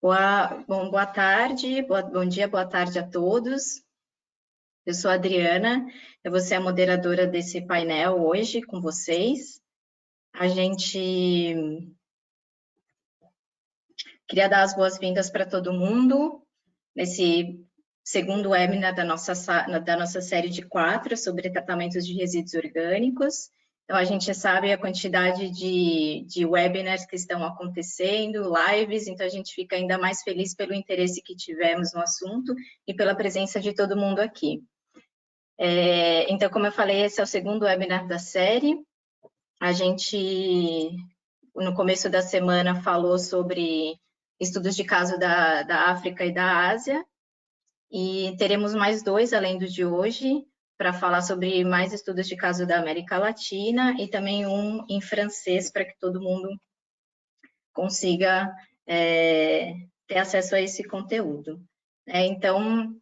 Boa tarde, bom dia, boa tarde a todos. Eu sou a Adriana, eu vou ser a moderadora desse painel hoje com vocês. A gente queria dar as boas-vindas para todo mundo nesse segundo webinar da nossa série de 4 sobre tratamentos de resíduos orgânicos. Então, a gente sabe a quantidade de webinars que estão acontecendo, lives, então a gente fica ainda mais feliz pelo interesse que tivemos no assunto e pela presença de todo mundo aqui. Então, como eu falei, esse é o segundo webinar da série. A gente, no começo da semana, falou sobre estudos de caso da África e da Ásia, e teremos mais 2, além do de hoje, para falar sobre mais estudos de caso da América Latina e também um em francês, para que todo mundo consiga ter acesso a esse conteúdo. Então,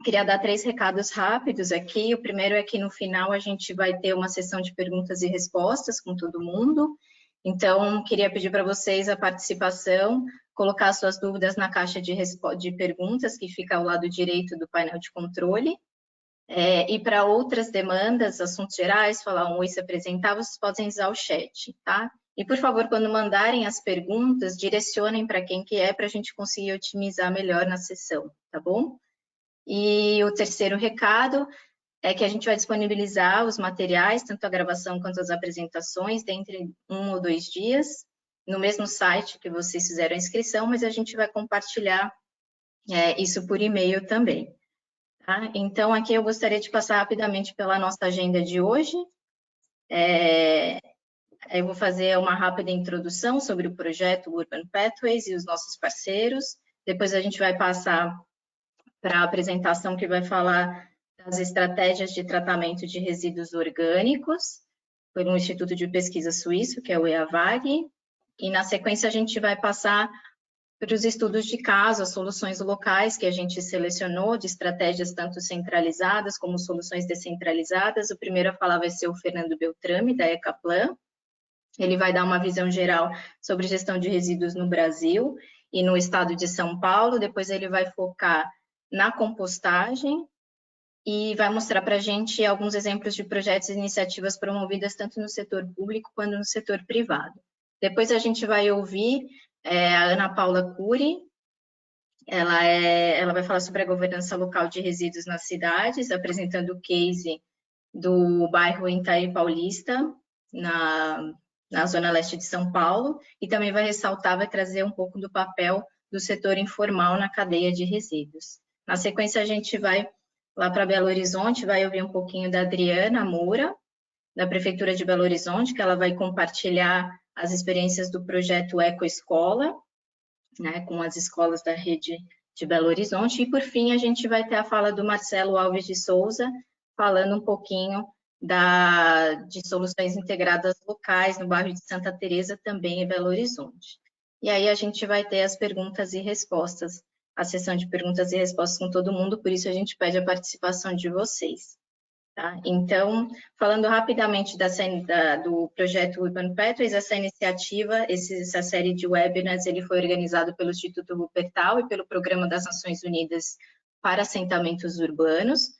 queria dar 3 recados rápidos aqui. O primeiro é que no final a gente vai ter uma sessão de perguntas e respostas com todo mundo. Então, queria pedir para vocês a participação, colocar suas dúvidas na caixa de perguntas que fica ao lado direito do painel de controle. E para outras demandas, assuntos gerais, falar um oi, se apresentar, vocês podem usar o chat, tá? E, por favor, quando mandarem as perguntas, direcionem para quem que é, para a gente conseguir otimizar melhor na sessão, tá bom? E o terceiro recado é que a gente vai disponibilizar os materiais, tanto a gravação quanto as apresentações, dentro de 1 ou 2 dias, no mesmo site que vocês fizeram a inscrição, mas a gente vai compartilhar isso por e-mail também. Tá? Então, aqui eu gostaria de passar rapidamente pela nossa agenda de hoje. Eu vou fazer uma rápida introdução sobre o projeto Urban Pathways e os nossos parceiros. Depois a gente vai passar para a apresentação que vai falar das estratégias de tratamento de resíduos orgânicos, por um instituto de pesquisa suíço, que é o EAVAG, e na sequência a gente vai passar para os estudos de caso, as soluções locais que a gente selecionou, de estratégias tanto centralizadas como soluções descentralizadas. O primeiro a falar vai ser o Fernando Beltrame, da Ecaplan. Ele vai dar uma visão geral sobre gestão de resíduos no Brasil e no estado de São Paulo. Depois ele vai focar na compostagem e vai mostrar para a gente alguns exemplos de projetos e iniciativas promovidas tanto no setor público quanto no setor privado. Depois a gente vai ouvir a Ana Paula Cury. Ela vai falar sobre a governança local de resíduos nas cidades, apresentando o case do bairro Itaí Paulista, na zona leste de São Paulo, e também vai ressaltar, vai trazer um pouco do papel do setor informal na cadeia de resíduos. Na sequência, a gente vai lá para Belo Horizonte, vai ouvir um pouquinho da Adriana Moura, da Prefeitura de Belo Horizonte, que ela vai compartilhar as experiências do projeto Ecoescola, né, com as escolas da rede de Belo Horizonte. E, por fim, a gente vai ter a fala do Marcelo Alves de Souza, falando um pouquinho de soluções integradas locais no bairro de Santa Teresa, também em Belo Horizonte. E aí a gente vai ter as perguntas e respostas, a sessão de perguntas e respostas com todo mundo, por isso a gente pede a participação de vocês. Tá? Então, falando rapidamente do projeto Urban Pathways, essa iniciativa, essa série de webinars, ele foi organizado pelo Instituto Wuppertal e pelo Programa das Nações Unidas para Assentamentos Urbanos,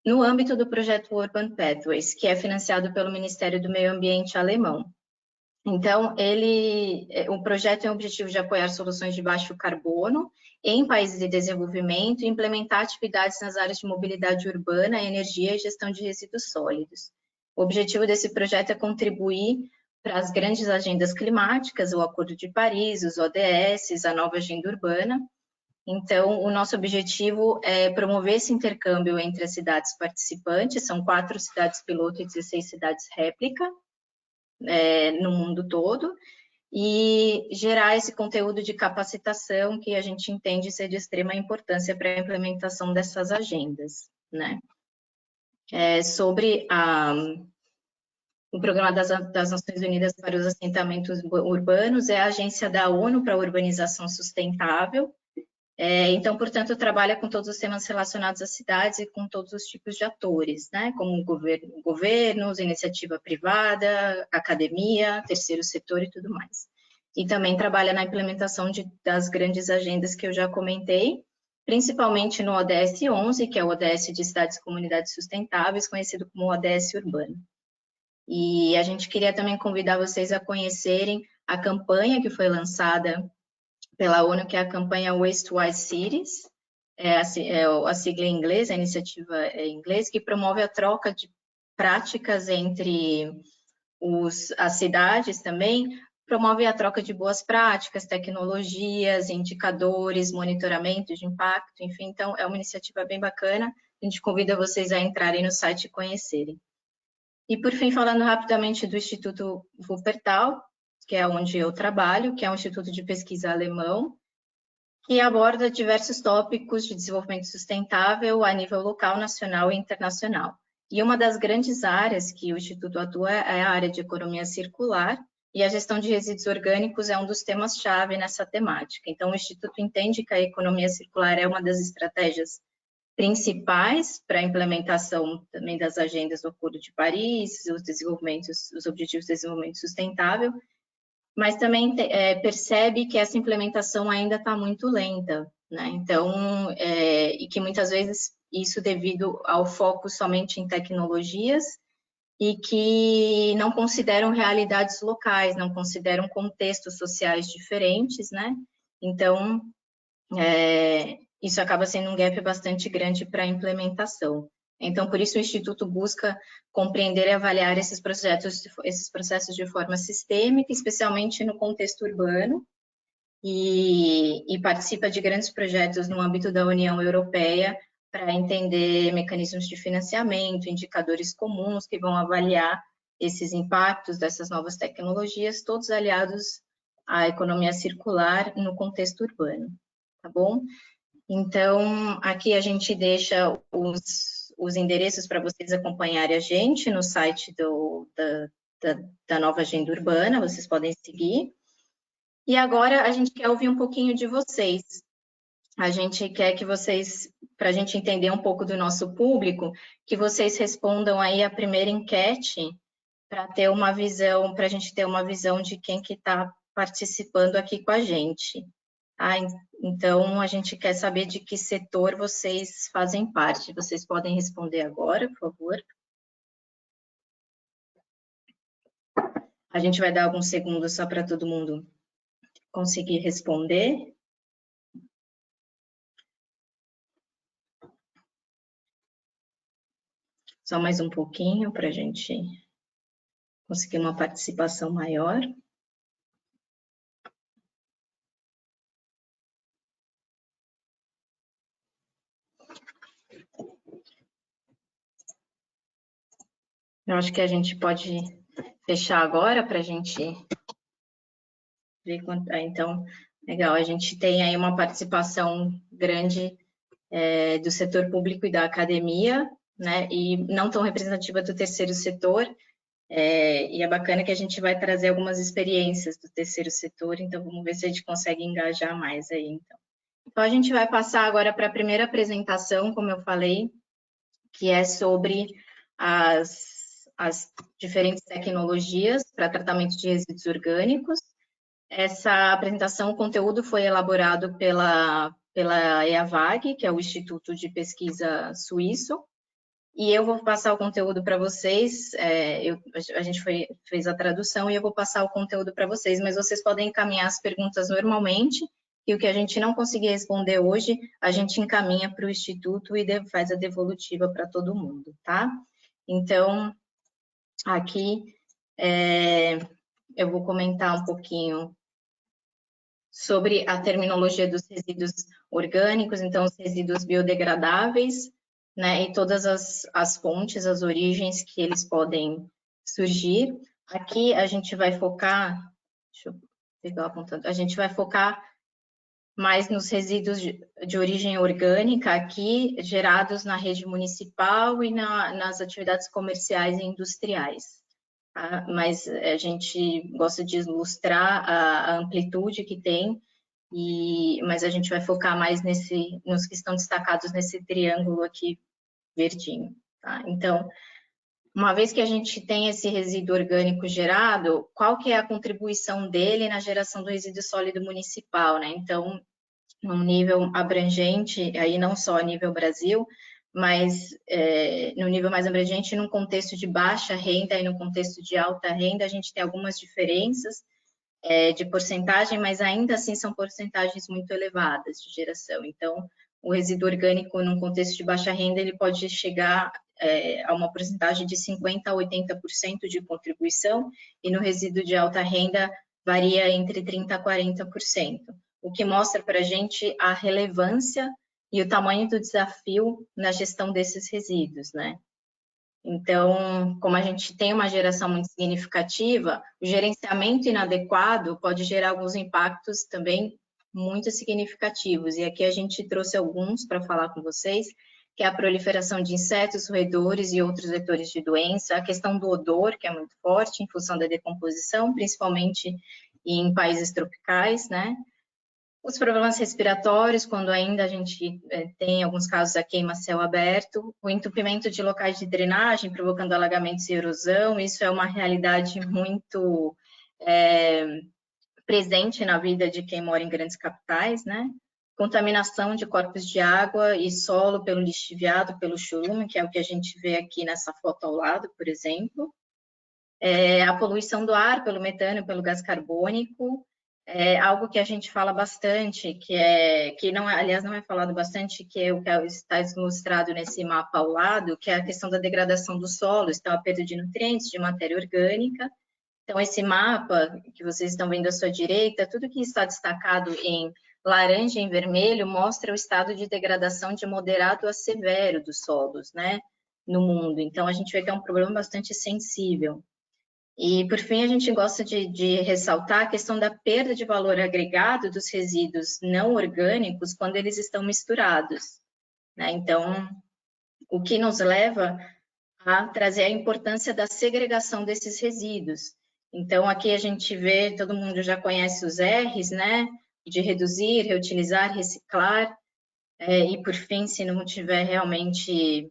no âmbito do projeto Urban Pathways, que é financiado pelo Ministério do Meio Ambiente alemão. Então, o projeto tem o objetivo de apoiar soluções de baixo carbono em países de desenvolvimento e implementar atividades nas áreas de mobilidade urbana, energia e gestão de resíduos sólidos. O objetivo desse projeto é contribuir para as grandes agendas climáticas, o Acordo de Paris, os ODS, a nova agenda urbana. Então, o nosso objetivo é promover esse intercâmbio entre as cidades participantes, são 4 cidades piloto e 16 cidades réplica, no mundo todo, e gerar esse conteúdo de capacitação que a gente entende ser de extrema importância para a implementação dessas agendas, né? Sobre o Programa das Nações Unidas para os Assentamentos Urbanos, é a agência da ONU para a Urbanização Sustentável. Então, portanto, trabalha com todos os temas relacionados às cidades e com todos os tipos de atores, né? Como governos, iniciativa privada, academia, terceiro setor e tudo mais. e também trabalha na implementação das grandes agendas que eu já comentei, principalmente no ODS 11, que é o ODS de Cidades e Comunidades Sustentáveis, conhecido como ODS Urbano. E a gente queria também convidar vocês a conhecerem a campanha que foi lançada pela ONU, que é a campanha Waste-Wise Cities, a sigla em inglês, a iniciativa em inglês, que promove a troca de práticas entre as cidades também, promove a troca de boas práticas, tecnologias, indicadores, monitoramento de impacto, enfim, então é uma iniciativa bem bacana, a gente convida vocês a entrarem no site e conhecerem. E por fim, falando rapidamente do Instituto Wuppertal, que é onde eu trabalho, que é um instituto de pesquisa alemão, que aborda diversos tópicos de desenvolvimento sustentável a nível local, nacional e internacional. E uma das grandes áreas que o Instituto atua é a área de economia circular, e a gestão de resíduos orgânicos é um dos temas-chave nessa temática. Então, o Instituto entende que a economia circular é uma das estratégias principais para a implementação também das agendas do Acordo de Paris, os Objetivos de Desenvolvimento Sustentável, mas também percebe que essa implementação ainda está muito lenta, né? Então, e que muitas vezes isso devido ao foco somente em tecnologias e que não consideram realidades locais, não consideram contextos sociais diferentes, né? Então, isso acaba sendo um gap bastante grande para a implementação. Então, por isso o Instituto busca compreender e avaliar esses processos de forma sistêmica, especialmente no contexto urbano, e participa de grandes projetos no âmbito da União Europeia para entender mecanismos de financiamento, indicadores comuns que vão avaliar esses impactos dessas novas tecnologias, todos aliados à economia circular no contexto urbano, tá bom? Então, aqui a gente deixa os endereços para vocês acompanharem a gente no site da nova Agenda Urbana, vocês podem seguir. E agora a gente quer ouvir um pouquinho de vocês. A gente quer que vocês, para a gente entender um pouco do nosso público, que vocês respondam aí a primeira enquete para ter uma visão, para a gente ter uma visão de quem que está participando aqui com a gente. Então, a gente quer saber de que setor vocês fazem parte. Vocês podem responder agora, por favor. A gente vai dar alguns segundos só para todo mundo conseguir responder. Só mais um pouquinho para a gente conseguir uma participação maior. Eu acho que a gente pode fechar agora para a gente ver quanto. Então, legal, a gente tem aí uma participação grande do setor público e da academia, né? E não tão representativa do terceiro setor. E é bacana que a gente vai trazer algumas experiências do terceiro setor, então vamos ver se a gente consegue engajar mais aí. Então a gente vai passar agora para a primeira apresentação, como eu falei, que é sobre as diferentes tecnologias para tratamento de resíduos orgânicos. Essa apresentação, o conteúdo foi elaborado pela EAVAG, que é o Instituto de Pesquisa Suíço, e eu vou passar o conteúdo para vocês, a gente fez a tradução e eu vou passar o conteúdo para vocês, mas vocês podem encaminhar as perguntas normalmente, e o que a gente não conseguir responder hoje, a gente encaminha para o Instituto e faz a devolutiva para todo mundo, tá? Então, aqui eu vou comentar um pouquinho sobre a terminologia dos resíduos orgânicos, então os resíduos biodegradáveis, né, e todas as fontes, as origens que eles podem surgir. Aqui a gente vai focar, deixa eu pegar apontando, a gente vai focar mais nos resíduos de origem orgânica aqui, gerados na rede municipal e nas atividades comerciais e industriais. Tá? Mas a gente gosta de ilustrar a amplitude que tem, mas a gente vai focar mais nos que estão destacados nesse triângulo aqui verdinho. Tá? Então, Uma vez que a gente tem esse resíduo orgânico gerado, qual que é a contribuição dele na geração do resíduo sólido municipal, né? Então, num nível abrangente, aí não só a nível Brasil, mas no nível mais abrangente, num contexto de baixa renda e no contexto de alta renda, a gente tem algumas diferenças de porcentagem, mas ainda assim são porcentagens muito elevadas de geração. Então, o resíduo orgânico, num contexto de baixa renda, ele pode chegar a uma porcentagem de 50% a 80% de contribuição, e no resíduo de alta renda varia entre 30% a 40%, o que mostra para a gente a relevância e o tamanho do desafio na gestão desses resíduos, né? Então, como a gente tem uma geração muito significativa, o gerenciamento inadequado pode gerar alguns impactos também muito significativos. E aqui a gente trouxe alguns para falar com vocês, que é a proliferação de insetos, roedores e outros vetores de doença, a questão do odor, que é muito forte em função da decomposição, principalmente em países tropicais, né? Os problemas respiratórios, quando ainda a gente tem, em alguns casos, a queima a céu aberto, o entupimento de locais de drenagem, provocando alagamentos e erosão, isso é uma realidade muito presente na vida de quem mora em grandes capitais, né? Contaminação de corpos de água e solo pelo lixiviado, pelo chorume, que é o que a gente vê aqui nessa foto ao lado, por exemplo. A poluição do ar pelo metano, pelo gás carbônico, algo que a gente fala bastante, que não, aliás, não é falado bastante, que é o que está ilustrado nesse mapa ao lado, que é a questão da degradação do solo, então a perda de nutrientes, de matéria orgânica. Então, esse mapa que vocês estão vendo à sua direita, tudo que está destacado em laranja e em vermelho mostra o estado de degradação de moderado a severo dos solos, né, no mundo. Então, a gente vê que é um problema bastante sensível. E, por fim, a gente gosta de ressaltar a questão da perda de valor agregado dos resíduos não orgânicos quando eles estão misturados, né? Então, o que nos leva a trazer a importância da segregação desses resíduos. Então, aqui a gente vê, todo mundo já conhece os R's, né? De reduzir, reutilizar, reciclar. E, por fim, se não tiver realmente,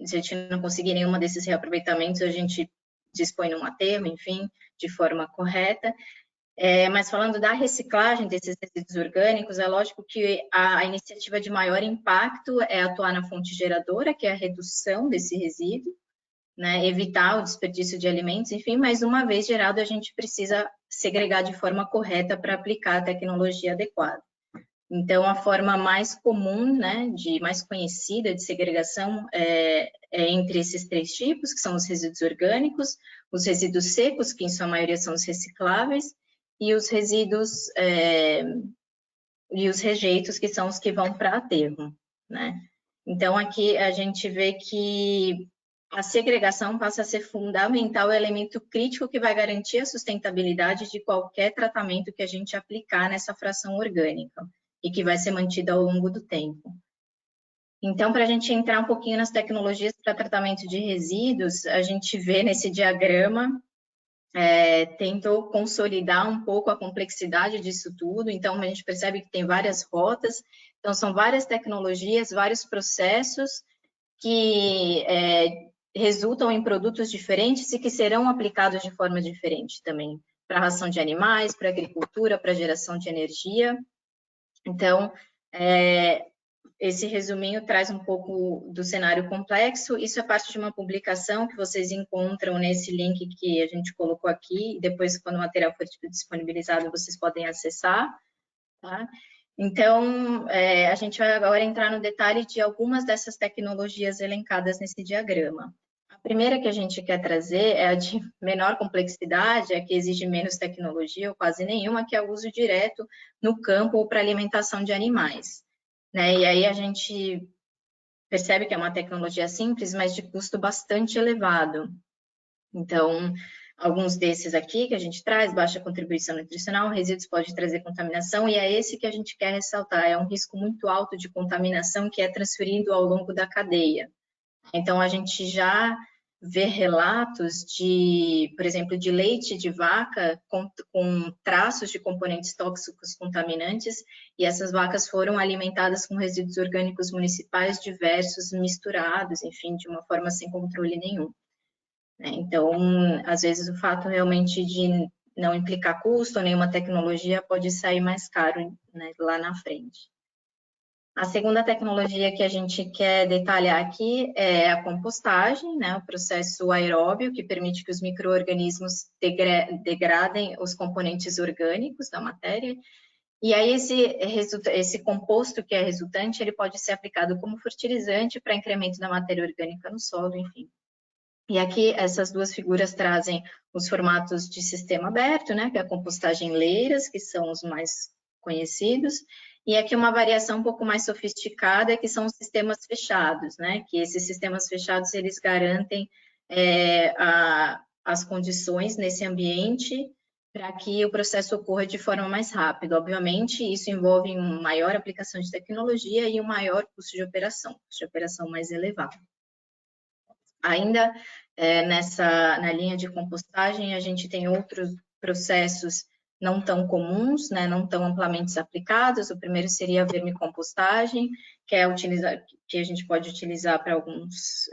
se a gente não conseguir nenhuma desses reaproveitamentos, a gente dispõe num aterro, enfim, de forma correta. Mas falando da reciclagem desses resíduos orgânicos, é lógico que a iniciativa de maior impacto é atuar na fonte geradora, que é a redução desse resíduo, né, evitar o desperdício de alimentos, enfim, mas uma vez gerado, a gente precisa segregar de forma correta para aplicar a tecnologia adequada. Então, a forma mais comum, né, mais conhecida de segregação é entre esses três tipos, que são os resíduos orgânicos, os resíduos secos, que em sua maioria são os recicláveis, e os resíduos e os rejeitos, que são os que vão para aterro, né? Então, aqui a gente vê que a segregação passa a ser fundamental, é o elemento crítico que vai garantir a sustentabilidade de qualquer tratamento que a gente aplicar nessa fração orgânica e que vai ser mantida ao longo do tempo. Então, para a gente entrar um pouquinho nas tecnologias para tratamento de resíduos, a gente vê nesse diagrama, tentou consolidar um pouco a complexidade disso tudo, então a gente percebe que tem várias rotas, então são várias tecnologias, vários processos que resultam em produtos diferentes e que serão aplicados de forma diferente também, para a ração de animais, para a agricultura, para a geração de energia. Então, esse resuminho traz um pouco do cenário complexo. Isso é parte de uma publicação que vocês encontram nesse link que a gente colocou aqui. Depois, quando o material for disponibilizado, vocês podem acessar. Tá? Então, a gente vai agora entrar no detalhe de algumas dessas tecnologias elencadas nesse diagrama. A primeira que a gente quer trazer é a de menor complexidade, a que exige menos tecnologia ou quase nenhuma, que é o uso direto no campo ou para alimentação de animais. Né? E aí a gente percebe que é uma tecnologia simples, mas de custo bastante elevado. Então, alguns desses aqui que a gente traz, baixa contribuição nutricional, resíduos pode trazer contaminação, e é esse que a gente quer ressaltar, é um risco muito alto de contaminação que é transferido ao longo da cadeia. Então, a gente já vê relatos de, por exemplo, de leite de vaca com traços de componentes tóxicos contaminantes, e essas vacas foram alimentadas com resíduos orgânicos municipais diversos, misturados, enfim, de uma forma sem controle nenhum. né? Então, às vezes, o fato realmente de não implicar custo, nenhuma tecnologia pode sair mais caro, né, lá na frente. A segunda tecnologia que a gente quer detalhar aqui é a compostagem, né, o processo aeróbio, que permite que os micro-organismos degradem os componentes orgânicos da matéria. E aí esse composto que é resultante, ele pode ser aplicado como fertilizante para incremento da matéria orgânica no solo, enfim. E aqui essas duas figuras trazem os formatos de sistema aberto, né, que é a compostagem Leiras, que são os mais conhecidos, e aqui uma variação um pouco mais sofisticada, que são os sistemas fechados, né, que esses sistemas fechados, eles garantem as condições nesse ambiente para que o processo ocorra de forma mais rápida. Obviamente, isso envolve uma maior aplicação de tecnologia e um maior custo de operação mais elevado. Ainda na linha de compostagem, a gente tem outros processos não tão comuns, né, não tão amplamente aplicados. O primeiro seria a vermicompostagem, que a gente pode utilizar para alguns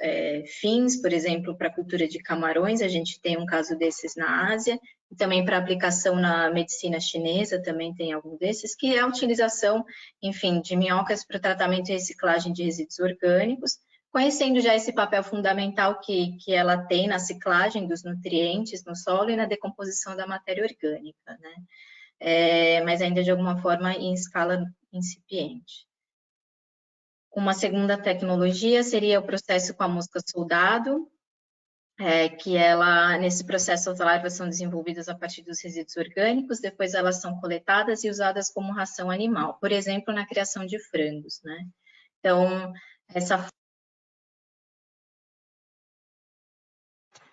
fins, por exemplo, para a cultura de camarões, a gente tem um caso desses na Ásia, e também para aplicação na medicina chinesa, também tem algum desses, que é a utilização, enfim, de minhocas para o tratamento e reciclagem de resíduos orgânicos, conhecendo já esse papel fundamental que ela tem na ciclagem dos nutrientes no solo e na decomposição da matéria orgânica, né? Mas ainda de alguma forma em escala incipiente. Uma segunda tecnologia seria o processo com a mosca soldado, que nesse processo as larvas são desenvolvidas a partir dos resíduos orgânicos, depois elas são coletadas e usadas como ração animal, por exemplo, na criação de frangos, né? Então,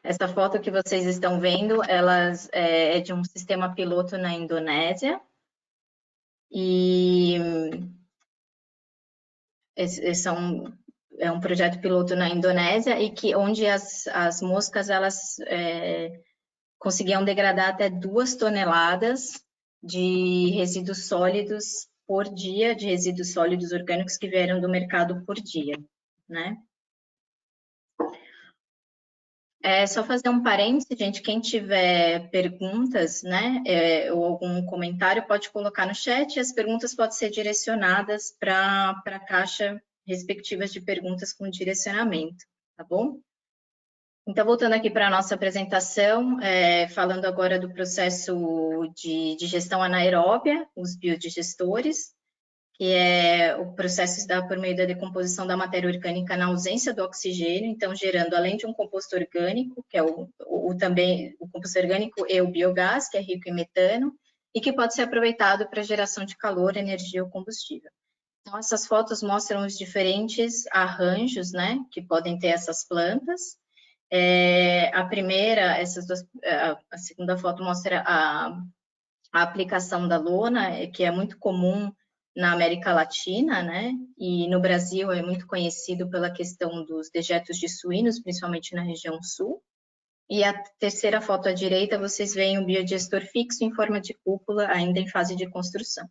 essa foto que vocês estão vendo, é de um sistema piloto na Indonésia. E é um projeto piloto na Indonésia e onde as moscas elas conseguiam degradar até 2 toneladas de resíduos sólidos por dia, de resíduos sólidos orgânicos que vieram do mercado por dia, né? Só fazer um parênteses, gente, quem tiver perguntas, né, ou algum comentário, pode colocar no chat, e as perguntas podem ser direcionadas para a caixa respectivas de perguntas com direcionamento, tá bom? Então, voltando aqui para a nossa apresentação, falando agora do processo de gestão anaeróbia, os biodigestores, que o processo se dá por meio da decomposição da matéria orgânica na ausência do oxigênio, então gerando, além de um composto orgânico, que é também o composto orgânico e o biogás, que é rico em metano, e que pode ser aproveitado para geração de calor, energia ou combustível. Então, essas fotos mostram os diferentes arranjos, né, que podem ter essas plantas. A primeira, a segunda foto mostra a aplicação da lona, que é muito comum na América Latina, né? E no Brasil é muito conhecido pela questão dos dejetos de suínos, principalmente na região sul. E a terceira foto à direita, vocês veem um biodigestor fixo em forma de cúpula, ainda em fase de construção.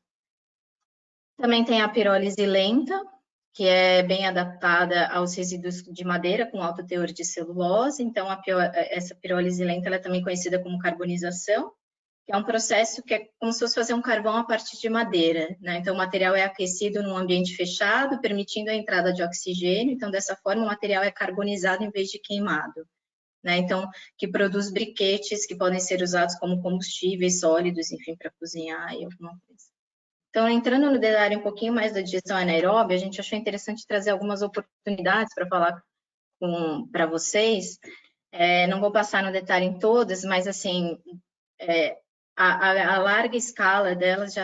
Também tem a pirólise lenta, que é bem adaptada aos resíduos de madeira com alto teor de celulose. Então, essa pirólise lenta ela é também conhecida como carbonização, que é um processo que é como se fosse fazer um carvão a partir de madeira, né? Então, o material é aquecido num ambiente fechado, permitindo a entrada de oxigênio. Então, dessa forma, o material é carbonizado em vez de queimado, né? Então, que produz briquetes que podem ser usados como combustíveis sólidos, enfim, para cozinhar e alguma coisa. Então, entrando no detalhe um pouquinho mais da digestão anaeróbia, a gente achou interessante trazer algumas oportunidades para falar para vocês. Não vou passar no detalhe em todas, mas, assim, a larga escala delas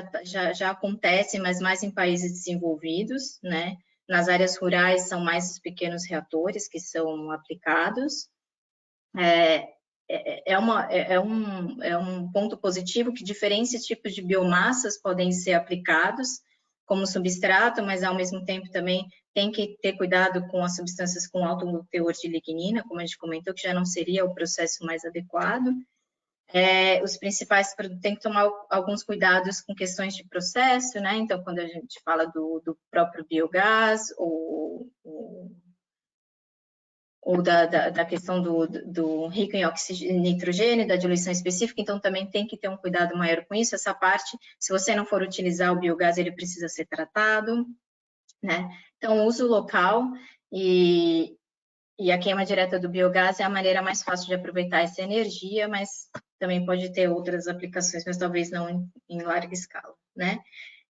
já acontece, mas mais em países desenvolvidos, né? Nas áreas rurais são mais os pequenos reatores que são aplicados. É um ponto positivo que diferentes tipos de biomassas podem ser aplicados como substrato, mas ao mesmo tempo também tem que ter cuidado com as substâncias com alto teor de lignina, como a gente comentou, que já não seria o processo mais adequado. Os principais produtos tem que tomar alguns cuidados com questões de processo, né? Então, quando a gente fala do próprio biogás ou ou da questão do rico em nitrogênio, da diluição específica, então também tem que ter um cuidado maior com isso. Essa parte, se você não for utilizar o biogás, ele precisa ser tratado, né? Então, o uso local e a queima direta do biogás é a maneira mais fácil de aproveitar essa energia, mas também pode ter outras aplicações, mas talvez não em larga escala, né?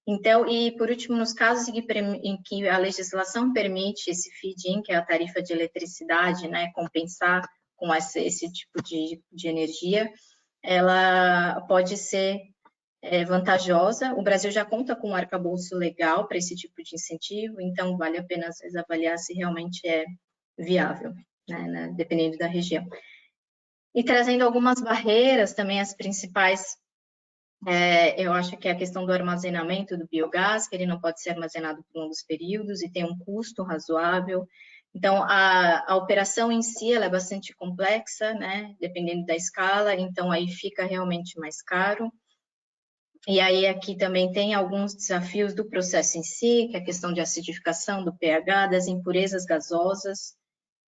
Então, e por último, nos casos em que a legislação permite esse feed-in, que é a tarifa de eletricidade, né, compensar com esse tipo de energia, ela pode ser vantajosa. O Brasil já conta com um arcabouço legal para esse tipo de incentivo, então vale a pena, às vezes, avaliar se realmente é viável, né, dependendo da região. E trazendo algumas barreiras também, as principais, eu acho que é a questão do armazenamento do biogás, que ele não pode ser armazenado por longos períodos e tem um custo razoável. Então, a operação em si ela é bastante complexa, né, dependendo da escala, então aí fica realmente mais caro. E aí aqui também tem alguns desafios do processo em si, que é a questão de acidificação do pH, das impurezas gasosas,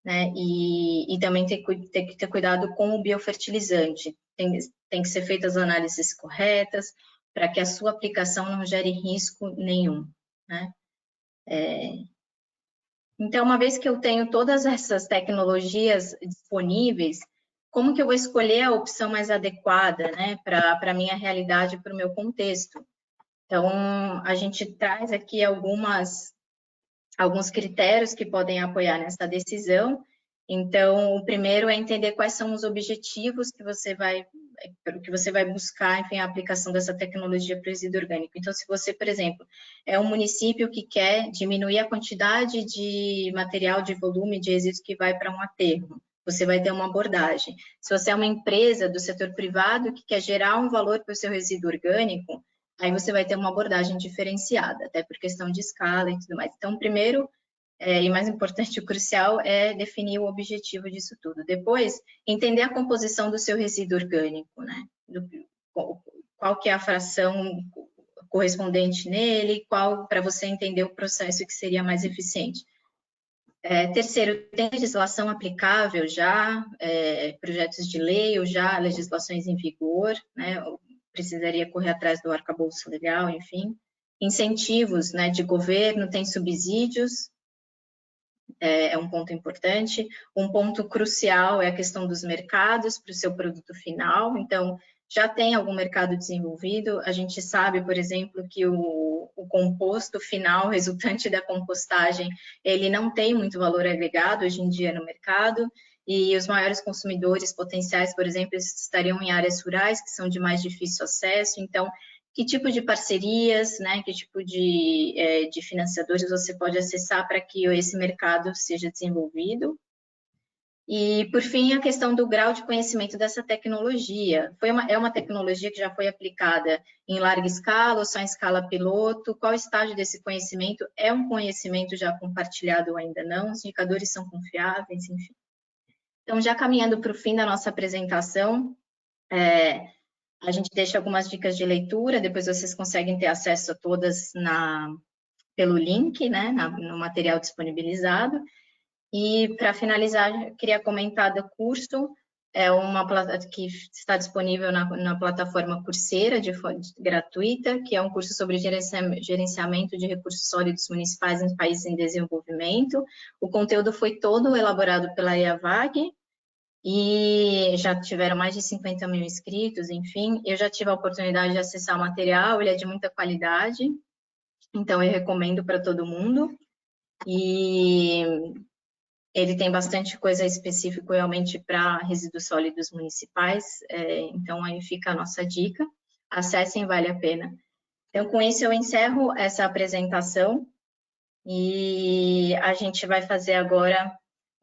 né? E também tem que ter cuidado com o biofertilizante. Tem que ser feitas as análises corretas para que a sua aplicação não gere risco nenhum, né? Então, uma vez que eu tenho todas essas tecnologias disponíveis, como que eu vou escolher a opção mais adequada, né, para a minha realidade, para o meu contexto? Então, a gente traz aqui alguns critérios que podem apoiar nessa decisão. Então, o primeiro é entender quais são os objetivos que você vai buscar, enfim, a aplicação dessa tecnologia para o resíduo orgânico. Então, se você, por exemplo, é um município que quer diminuir a quantidade de material de volume de resíduos que vai para um aterro, você vai ter uma abordagem. Se você é uma empresa do setor privado que quer gerar um valor para o seu resíduo orgânico, aí você vai ter uma abordagem diferenciada, até por questão de escala e tudo mais. Então, primeiro, e mais importante, o crucial é definir o objetivo disso tudo. Depois, entender a composição do seu resíduo orgânico, né? Qual que é a fração correspondente nele, qual para você entender o processo que seria mais eficiente. Terceiro, tem legislação aplicável já, projetos de lei ou já legislações em vigor, né? Precisaria correr atrás do arcabouço legal, enfim. Incentivos, né, de governo, tem subsídios, é um ponto importante. Um ponto crucial é a questão dos mercados para o seu produto final. Então, já tem algum mercado desenvolvido. A gente sabe, por exemplo, que o composto final resultante da compostagem, ele não tem muito valor agregado hoje em dia no mercado. E os maiores consumidores potenciais, por exemplo, estariam em áreas rurais, que são de mais difícil acesso. Então, que tipo de parcerias, né, que tipo de financiadores você pode acessar para que esse mercado seja desenvolvido? E, por fim, a questão do grau de conhecimento dessa tecnologia. É uma tecnologia que já foi aplicada em larga escala ou só em escala piloto? Qual o estágio desse conhecimento? É um conhecimento já compartilhado ou ainda não? Os indicadores são confiáveis, enfim. Então, já caminhando para o fim da nossa apresentação, a gente deixa algumas dicas de leitura, depois vocês conseguem ter acesso a todas pelo link, né, no material disponibilizado. E, para finalizar, eu queria comentar do curso, uma que está disponível na plataforma Coursera, gratuita, que é um curso sobre gerenciamento de recursos sólidos municipais em países em desenvolvimento. O conteúdo foi todo elaborado pela EAVAG, e já tiveram mais de 50 mil inscritos, enfim. Eu já tive a oportunidade de acessar o material, ele é de muita qualidade, então eu recomendo para todo mundo. E ele tem bastante coisa específica realmente para resíduos sólidos municipais, então aí fica a nossa dica. Acessem, vale a pena. Então, com isso eu encerro essa apresentação e a gente vai fazer agora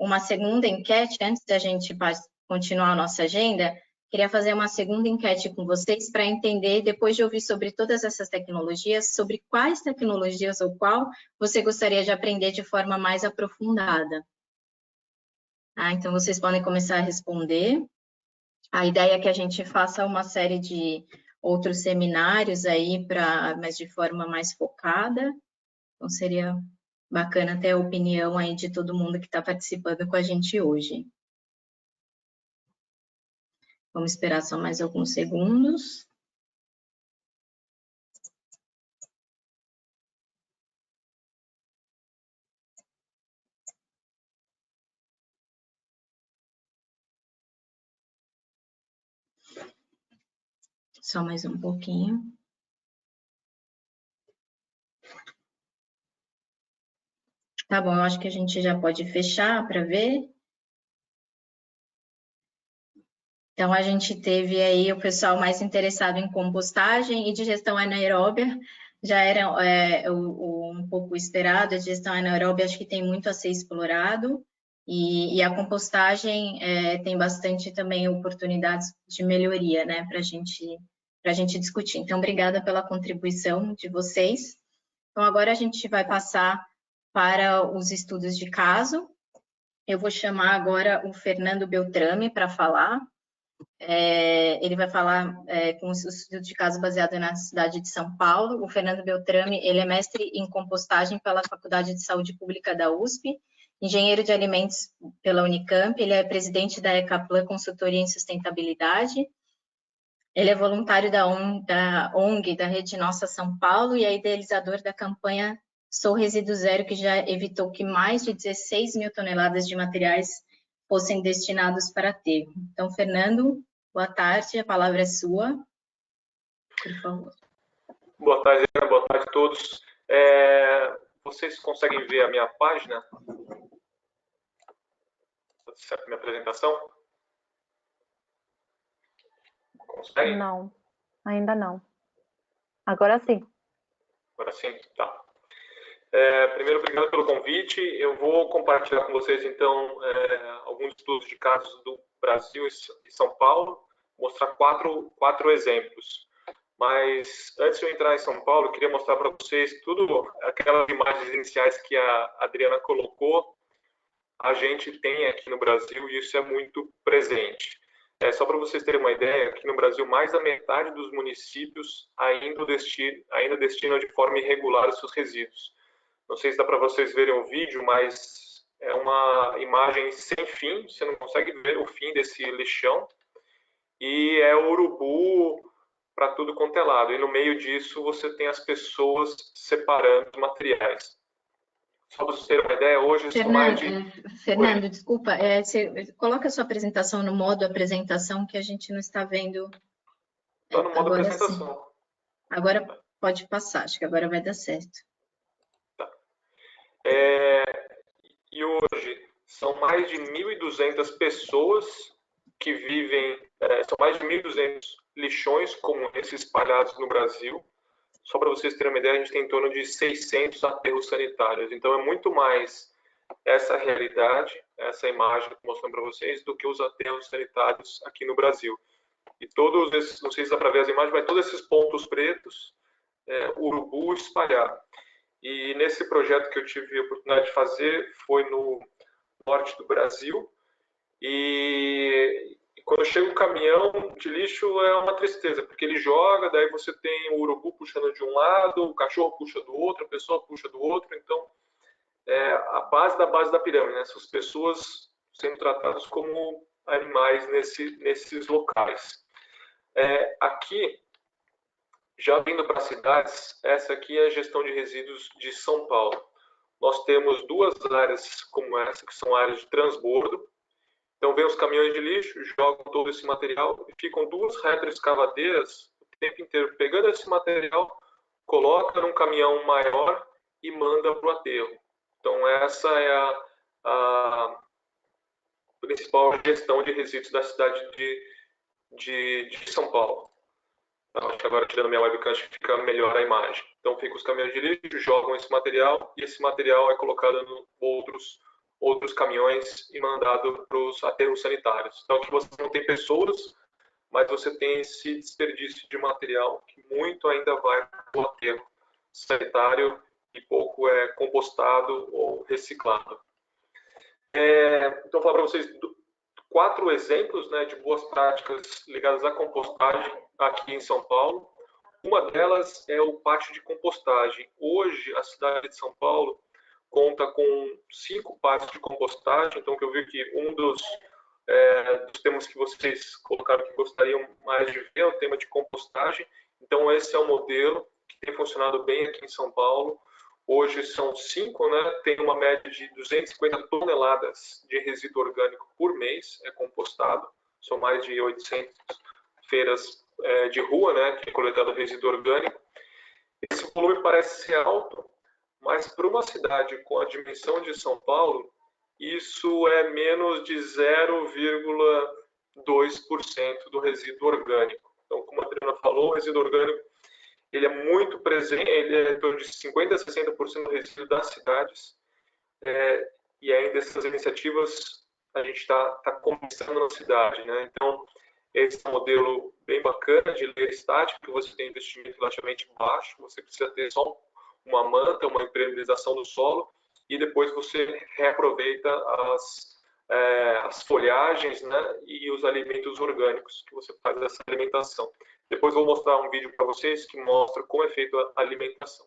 uma segunda enquete. Antes da gente continuar a nossa agenda, queria fazer uma segunda enquete com vocês para entender, depois de ouvir sobre todas essas tecnologias, sobre quais tecnologias ou qual você gostaria de aprender de forma mais aprofundada. Então, vocês podem começar a responder. A ideia é que a gente faça uma série de outros seminários aí, mas de forma mais focada. Então, seria bacana ter a opinião aí de todo mundo que está participando com a gente hoje. Vamos esperar só mais alguns segundos. Só mais um pouquinho. Tá bom, eu acho que a gente já pode fechar para ver. Então, a gente teve aí o pessoal mais interessado em compostagem e de gestão anaeróbia. Já era um pouco esperado, a gestão anaeróbia acho que tem muito a ser explorado. E a compostagem tem bastante também oportunidades de melhoria, né, para a gente discutir. Então, obrigada pela contribuição de vocês. Então, agora a gente vai passar para os estudos de caso. Eu vou chamar agora o Fernando Beltrame para falar. Ele vai falar com os estudos de caso baseado na cidade de São Paulo. O Fernando Beltrame, ele é mestre em compostagem pela Faculdade de Saúde Pública da USP, engenheiro de alimentos pela Unicamp, ele é presidente da Ecaplan Consultoria em Sustentabilidade, ele é voluntário da ONG, da Rede Nossa São Paulo, e é idealizador da campanha Sou Resíduo Zero, que já evitou que mais de 16 mil toneladas de materiais fossem destinados para aterro. Então, Fernando, boa tarde, a palavra é sua, por favor. Boa tarde, Ana, boa tarde a todos. Vocês conseguem ver a minha página? Está certo a minha apresentação? Conseguem? Não, ainda não. Agora sim. Agora sim, tá. Primeiro, obrigado pelo convite. Eu vou compartilhar com vocês, então, alguns estudos de casos do Brasil e São Paulo, mostrar quatro exemplos. Mas, antes de eu entrar em São Paulo, eu queria mostrar para vocês tudo aquelas imagens iniciais que a Adriana colocou. A gente tem aqui no Brasil e isso é muito presente. Só para vocês terem uma ideia, aqui no Brasil, mais da metade dos municípios ainda destinam de forma irregular os seus resíduos. Não sei se dá para vocês verem o vídeo, mas é uma imagem sem fim, você não consegue ver o fim desse lixão. E é urubu para tudo quanto é lado. E no meio disso você tem as pessoas separando os materiais. Só para vocês terem uma ideia, hoje são mais de... Fernando, desculpa, você coloca a sua apresentação no modo apresentação que a gente não está vendo. Está no modo agora apresentação. Sim. Agora pode passar, acho que agora vai dar certo. Tá. E hoje são mais de 1.200 pessoas que vivem, são mais de 1.200 lixões como esses espalhados no Brasil. Só para vocês terem uma ideia, a gente tem em torno de 600 aterros sanitários. Então, é muito mais essa realidade, essa imagem que eu estou mostrando para vocês, do que os aterros sanitários aqui no Brasil. E todos esses, não sei se dá para ver as imagens, mas todos esses pontos pretos, urubu espalhado. E nesse projeto que eu tive a oportunidade de fazer, foi no norte do Brasil. E quando chega o caminhão de lixo é uma tristeza, porque ele joga, daí você tem o urubu puxando de um lado, o cachorro puxa do outro, a pessoa puxa do outro. Então, é a base da pirâmide, né? Essas pessoas sendo tratadas como animais nesses locais. Aqui, já vindo para as cidades, essa aqui é a gestão de resíduos de São Paulo. Nós temos duas áreas como essa, que são áreas de transbordo. Então, vem os caminhões de lixo, jogam todo esse material e ficam duas retroescavadeiras o tempo inteiro pegando esse material, coloca num caminhão maior e manda para o aterro. Então, essa é a principal gestão de resíduos da cidade de São Paulo. Acho que agora, tirando minha webcam, fica melhor a imagem. Então, ficam os caminhões de lixo, jogam esse material e esse material é colocado em outros caminhões e mandado para os aterros sanitários. Então, aqui você não tem pessoas, mas você tem esse desperdício de material que muito ainda vai para o aterro sanitário e pouco é compostado ou reciclado. Então, vou falar para vocês 4 exemplos, né, de boas práticas ligadas à compostagem aqui em São Paulo. Uma delas é o pátio de compostagem. Hoje, a cidade de São Paulo conta com 5 partes de compostagem. Então, que eu vi que um dos temas que vocês colocaram que gostariam mais de ver é o tema de compostagem. Então, esse é o modelo que tem funcionado bem aqui em São Paulo. Hoje são 5, né? Tem uma média de 250 toneladas de resíduo orgânico por mês é compostado. São mais de 800 feiras de rua, né, que é coletado resíduo orgânico. Esse volume parece ser alto, mas para uma cidade com a dimensão de São Paulo, isso é menos de 0,2% do resíduo orgânico. Então, como a Adriana falou, o resíduo orgânico ele é muito presente, ele é em torno de 50% a 60% do resíduo das cidades. E ainda essas iniciativas a gente está começando na cidade, né? Então, esse é um modelo bem bacana de layer estático, que você tem investimento relativamente baixo, você precisa ter só uma manta, uma impermeabilização do solo, e depois você reaproveita as folhagens, né, e os alimentos orgânicos que você faz essa alimentação. Depois eu vou mostrar um vídeo para vocês que mostra como é feita a alimentação.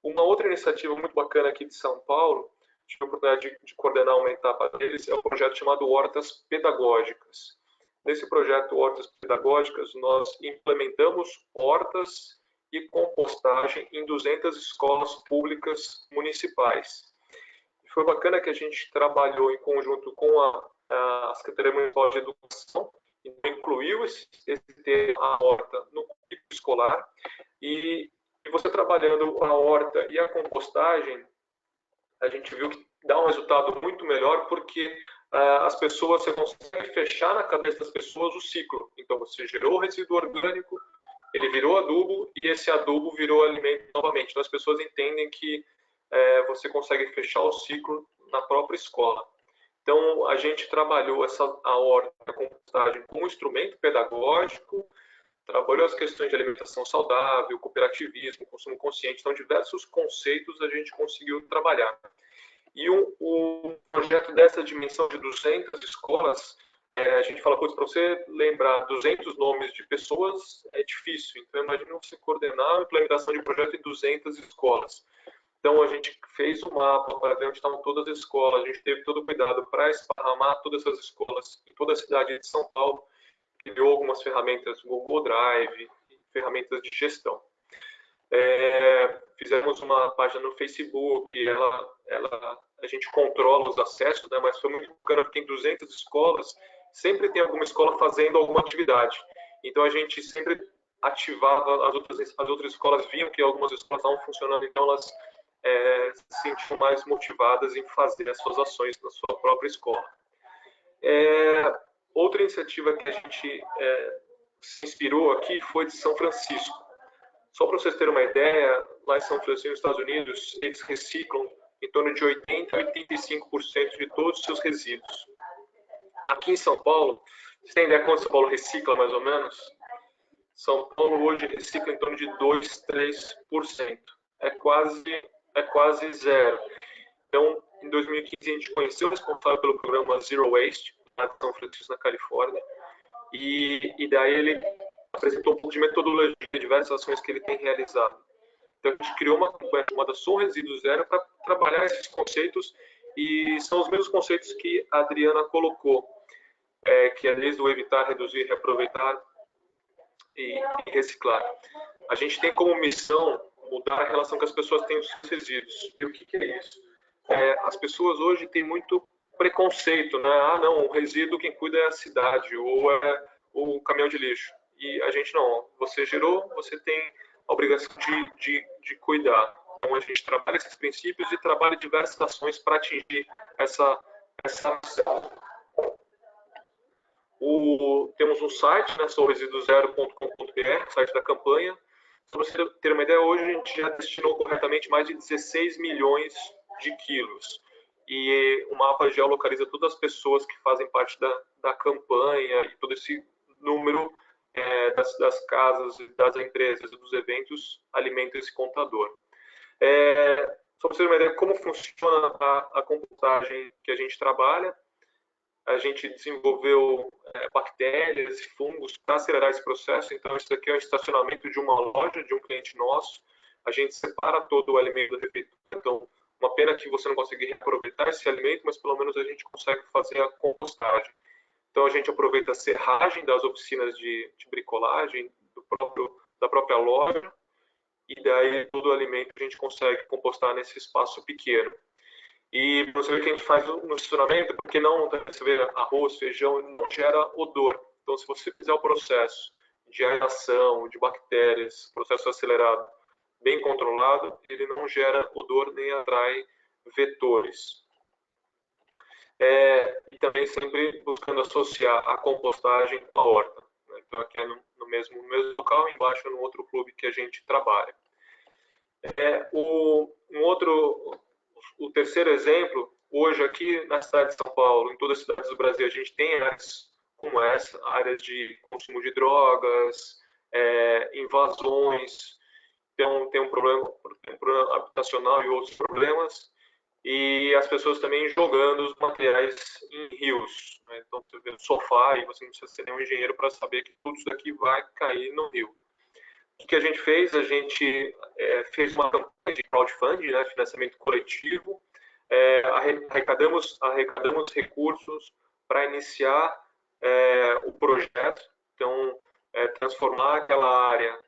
Uma outra iniciativa muito bacana aqui de São Paulo, tive a oportunidade de coordenar uma etapa deles, é um projeto chamado Hortas Pedagógicas. Nesse projeto Hortas Pedagógicas, nós implementamos hortas e compostagem em 200 escolas públicas municipais. Foi bacana que a gente trabalhou em conjunto com a Secretaria Municipal de Educação, incluiu esse tema, a horta, no currículo escolar, e você trabalhando a horta e a compostagem, a gente viu que dá um resultado muito melhor, porque as pessoas, você consegue fechar na cabeça das pessoas o ciclo. Então, você gerou resíduo orgânico, ele virou adubo, e esse adubo virou alimento novamente. Então, as pessoas entendem que você consegue fechar o ciclo na própria escola. Então, a gente trabalhou a horta, a compostagem como instrumento pedagógico, trabalhou as questões de alimentação saudável, cooperativismo, consumo consciente. Então, diversos conceitos a gente conseguiu trabalhar. E um projeto dessa dimensão de 200 escolas, a gente fala, para você lembrar 200 nomes de pessoas é difícil. Então, imagina você coordenar a implementação de projeto em 200 escolas. Então, a gente fez um mapa para ver onde estavam todas as escolas. A gente teve todo o cuidado para esparramar todas as escolas em toda a cidade de São Paulo. Criou algumas ferramentas Google Drive, ferramentas de gestão. Fizemos uma página no Facebook, a gente controla os acessos, né, mas foi muito bacana porque em 200 escolas sempre tem alguma escola fazendo alguma atividade. Então a gente sempre ativava, as outras escolas viam que algumas escolas estavam funcionando, então elas se sentiam mais motivadas em fazer as suas ações na sua própria escola. Outra iniciativa que a gente se inspirou aqui foi de São Francisco. Só para vocês terem uma ideia, lá em São Francisco, nos Estados Unidos, eles reciclam em torno de 80% a 85% de todos os seus resíduos. Aqui em São Paulo, vocês têm ideia quanto São Paulo recicla, mais ou menos? São Paulo hoje recicla em torno de 2%, 3%. É quase zero. Então, em 2015, a gente conheceu o responsável pelo programa Zero Waste, lá de São Francisco, na Califórnia, e daí ele apresentou um pouco de metodologia de diversas ações que ele tem realizado. Então, a gente criou uma campanha chamada Sou Resíduo Zero para trabalhar esses conceitos, e são os mesmos conceitos que a Adriana colocou, que é desde o evitar, reduzir, reaproveitar e reciclar. A gente tem como missão mudar a relação que as pessoas têm com os seus resíduos. E o que é isso? As pessoas hoje têm muito preconceito, né? Ah, não, o resíduo quem cuida é a cidade, ou é o caminhão de lixo. E a gente não, você gerou, você tem a obrigação de cuidar. Então a gente trabalha esses princípios e trabalha diversas ações para atingir essa missão. Temos um site, né, souresiduozero.com.br, site da campanha. Para você ter uma ideia, hoje a gente já destinou corretamente mais de 16 milhões de quilos. E o mapa geolocaliza todas as pessoas que fazem parte da campanha e todo esse número das casas, das empresas, dos eventos, alimenta esse contador. Só para você ter uma ideia como funciona a compostagem que a gente trabalha, a gente desenvolveu bactérias e fungos para acelerar esse processo. Então, isso aqui é um estacionamento de uma loja, de um cliente nosso. A gente separa todo o alimento do refeitório. Então, Uma pena que você não consegue reaproveitar esse alimento, mas pelo menos a gente consegue fazer a compostagem. Então a gente aproveita a serragem das oficinas de bricolagem, da própria loja, e daí todo o alimento a gente consegue compostar nesse espaço pequeno. E você vê que a gente faz no estacionamento, porque não, você vê arroz, feijão, não gera odor. Então se você fizer o processo de aeração, de bactérias, processo acelerado, bem controlado, ele não gera odor nem atrai vetores. E também sempre buscando associar a compostagem à horta. Né? Então aqui é no mesmo local, embaixo no outro clube que a gente trabalha. O terceiro exemplo, hoje aqui na cidade de São Paulo, em todas as cidades do Brasil, a gente tem áreas como essa, áreas de consumo de drogas, invasões, então tem um problema habitacional e outros problemas, e as pessoas também jogando os materiais em rios. Né? Então você vê um sofá e você não precisa ser nenhum engenheiro para saber que tudo isso daqui vai cair no rio. O que a gente fez? A gente fez uma campanha de crowdfunding, né, financiamento coletivo, arrecadamos recursos para iniciar o projeto, então transformar aquela área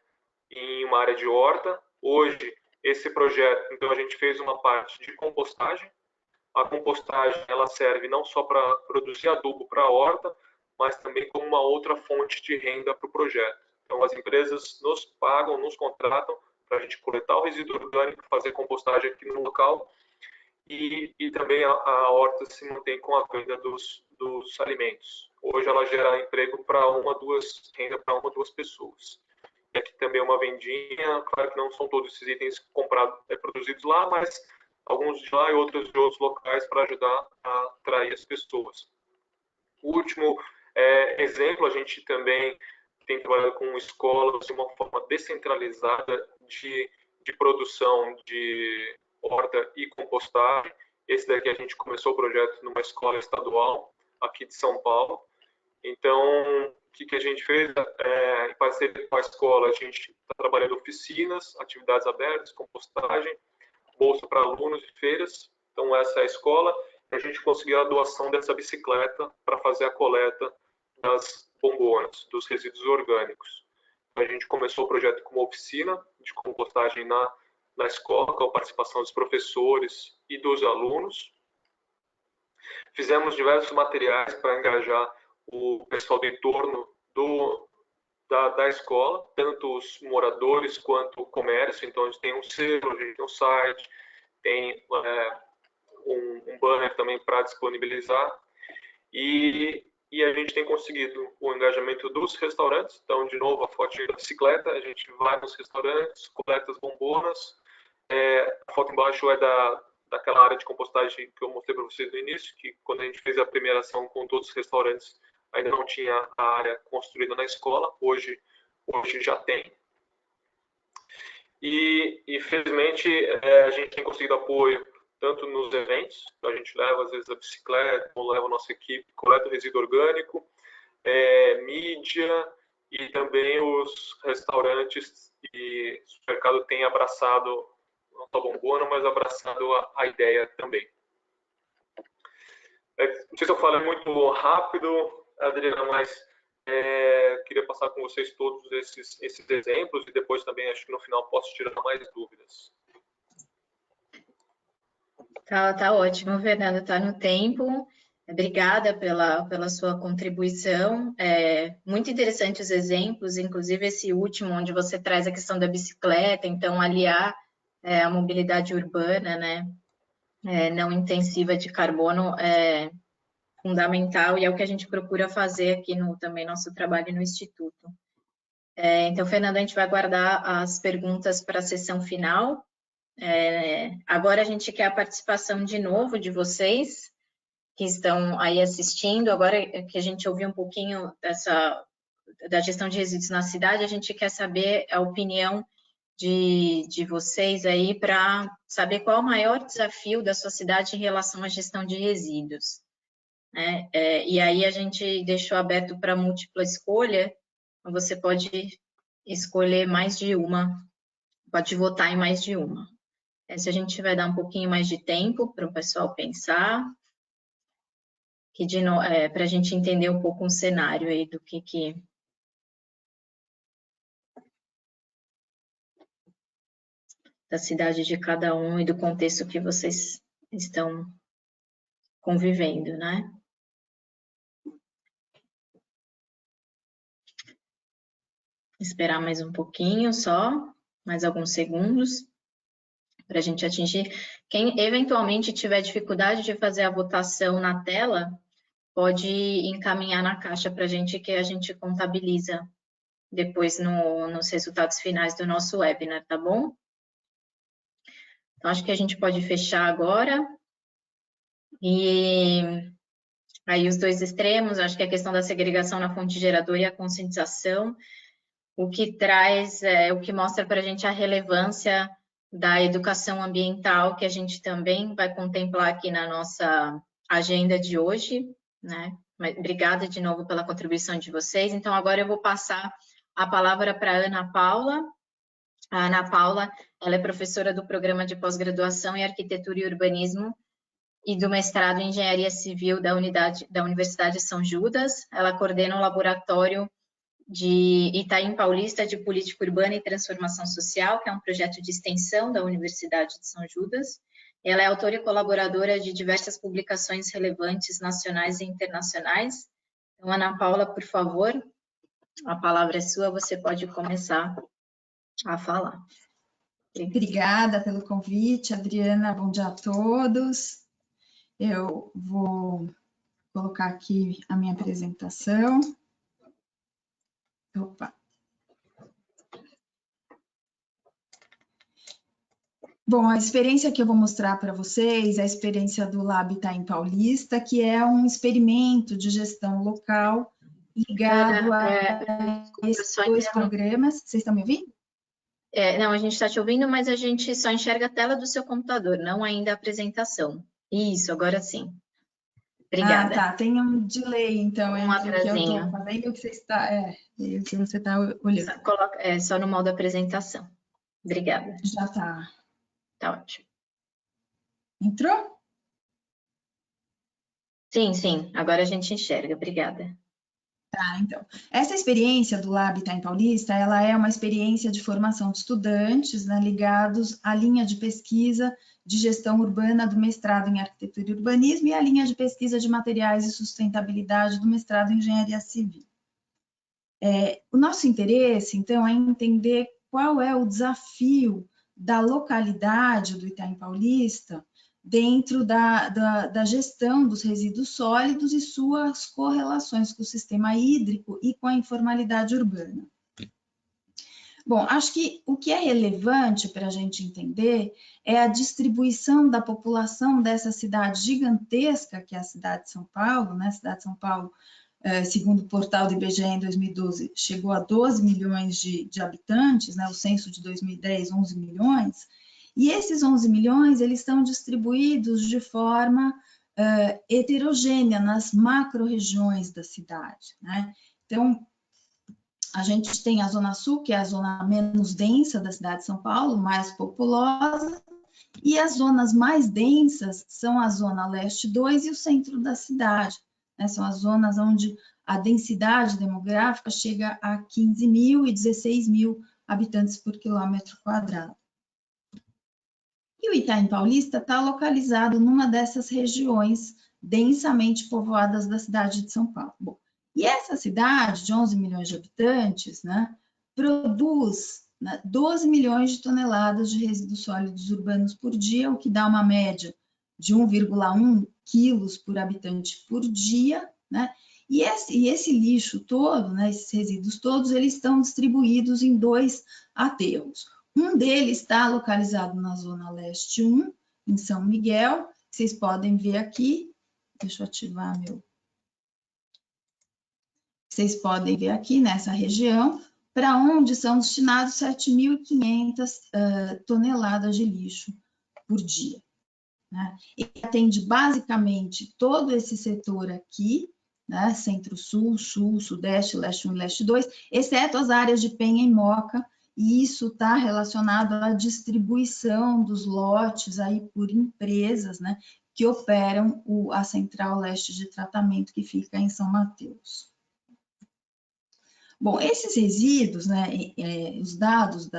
em uma área de horta. Hoje, esse projeto, então a gente fez uma parte de compostagem. A compostagem ela serve não só para produzir adubo para a horta, mas também como uma outra fonte de renda para o projeto. Então, as empresas nos pagam, nos contratam para a gente coletar o resíduo orgânico, fazer compostagem aqui no local e também a horta se mantém com a venda dos alimentos. Hoje ela gera emprego para renda para uma, duas pessoas. E aqui também uma vendinha, claro que não são todos esses itens comprados, produzidos lá, mas alguns de lá e outros de outros locais para ajudar a atrair as pessoas. O último exemplo, a gente também tem trabalhado com escolas de uma forma descentralizada de produção de horta e compostagem. Esse daqui a gente começou o projeto numa escola estadual aqui de São Paulo. Então, o que a gente fez? Em parceria com a escola, a gente está trabalhando oficinas, atividades abertas, compostagem, bolsa para alunos e feiras. Então, essa é a escola. A gente conseguiu a doação dessa bicicleta para fazer a coleta das bombonas, dos resíduos orgânicos. A gente começou o projeto com uma oficina de compostagem na escola, com a participação dos professores e dos alunos. Fizemos diversos materiais para engajar o pessoal do entorno da escola, tanto os moradores quanto o comércio. Então, a gente tem um selo, a gente tem um site, tem um banner também para disponibilizar. E a gente tem conseguido o engajamento dos restaurantes. Então, de novo, a foto da bicicleta, a gente vai nos restaurantes, coleta as bombonas. A foto embaixo é daquela área de compostagem que eu mostrei para vocês no início, que quando a gente fez a primeira ação com todos os restaurantes, ainda não tinha a área construída na escola, hoje já tem. E felizmente a gente tem conseguido apoio tanto nos eventos, a gente leva às vezes a bicicleta, ou leva a nossa equipe, coleta o resíduo orgânico, mídia, e também os restaurantes e o supermercado têm abraçado, não só a bombona, mas abraçado a ideia também. Não sei se eu falo muito rápido, Adriana, mas queria passar com vocês todos esses exemplos e depois também acho que no final posso tirar mais dúvidas. Tá ótimo, Fernando, tá no tempo. Obrigada pela sua contribuição. Muito interessante os exemplos, inclusive esse último, onde você traz a questão da bicicleta, então aliar a mobilidade urbana, né, não intensiva de carbono é fundamental e é o que a gente procura fazer aqui também nosso trabalho no Instituto. Então, Fernando, a gente vai aguardar as perguntas para a sessão final. Agora a gente quer a participação de novo de vocês que estão aí assistindo. Agora que a gente ouviu um pouquinho da gestão de resíduos na cidade, a gente quer saber a opinião de vocês aí para saber qual é o maior desafio da sua cidade em relação à gestão de resíduos. Né? E aí a gente deixou aberto para múltipla escolha, você pode escolher mais de uma, pode votar em mais de uma. Se a gente vai dar um pouquinho mais de tempo para o pessoal pensar, para a gente entender um pouco um cenário aí do que da cidade de cada um e do contexto que vocês estão convivendo, né? Esperar mais um pouquinho só, mais alguns segundos, para a gente atingir. Quem eventualmente tiver dificuldade de fazer a votação na tela, pode encaminhar na caixa para a gente, que a gente contabiliza depois nos resultados finais do nosso webinar, tá bom? Então, acho que a gente pode fechar agora. E aí, os dois extremos, acho que a questão da segregação na fonte geradora e a conscientização, o que traz, o que mostra para a gente a relevância da educação ambiental, que a gente também vai contemplar aqui na nossa agenda de hoje, né? Obrigada de novo pela contribuição de vocês. Então, agora eu vou passar a palavra para a Ana Paula. A Ana Paula, ela é professora do Programa de Pós-Graduação em Arquitetura e Urbanismo e do mestrado em Engenharia Civil da Universidade de São Judas. Ela coordena o laboratório de Itaim Paulista de Política Urbana e Transformação Social, que é um projeto de extensão da Universidade de São Judas. Ela é autora e colaboradora de diversas publicações relevantes nacionais e internacionais. Então, Ana Paula, por favor, a palavra é sua, você pode começar a falar. Obrigada pelo convite, Adriana. Bom dia a todos. Eu vou colocar aqui a minha apresentação. Opa. Bom, a experiência que eu vou mostrar para vocês é a experiência do Lab Itaim Paulista, que é um experimento de gestão local ligado a esses dois programas. Vocês estão me ouvindo? Não, a gente está te ouvindo, mas a gente só enxerga a tela do seu computador, não ainda a apresentação. Isso, agora sim. Obrigada. Ah, tá. Tem um delay, então, entre o que eu estou fazendo e o que você está olhando. Só no modo apresentação. Obrigada. Já está. Tá ótimo. Entrou? Sim, sim. Agora a gente enxerga. Obrigada. Tá, então. Essa experiência do Lab Itaim Paulista, ela é uma experiência de formação de estudantes, né, ligados à linha de pesquisa de gestão urbana do mestrado em arquitetura e urbanismo e à linha de pesquisa de materiais e sustentabilidade do mestrado em engenharia civil. O nosso interesse, então, é entender qual é o desafio da localidade do Itaim Paulista dentro da gestão dos resíduos sólidos e suas correlações com o sistema hídrico e com a informalidade urbana. Bom, acho que o que é relevante para a gente entender é a distribuição da população dessa cidade gigantesca, que é a cidade de São Paulo, né? A cidade de São Paulo, segundo o portal do IBGE em 2012, chegou a 12 milhões de habitantes, né? O censo de 2010, 11 milhões, e esses 11 milhões, eles estão distribuídos de forma heterogênea nas macro-regiões da cidade, né? Então, a gente tem a Zona Sul, que é a zona menos densa da cidade de São Paulo, mais populosa, e as zonas mais densas são a Zona Leste 2 e o centro da cidade, né? São as zonas onde a densidade demográfica chega a 15 mil e 16 mil habitantes por quilômetro quadrado. E o Itaim Paulista está localizado numa dessas regiões densamente povoadas da cidade de São Paulo. Bom, e essa cidade, de 11 milhões de habitantes, né, produz 12 milhões de toneladas de resíduos sólidos urbanos por dia, o que dá uma média de 1,1 quilos por habitante por dia, né? E esse lixo todo, né, esses resíduos todos, eles estão distribuídos em 2 aterros. Um deles está localizado na Zona Leste 1, em São Miguel, vocês podem ver aqui, deixa eu ativar meu... Vocês podem ver aqui nessa região, para onde são destinados 7.500 toneladas de lixo por dia, né? E atende basicamente todo esse setor aqui, né? Centro-Sul, Sul, Sudeste, Leste 1 e Leste 2, exceto as áreas de Penha e Moca, e isso está relacionado à distribuição dos lotes aí por empresas, né, que operam a Central Leste de Tratamento, que fica em São Mateus. Bom, esses resíduos, né, os dados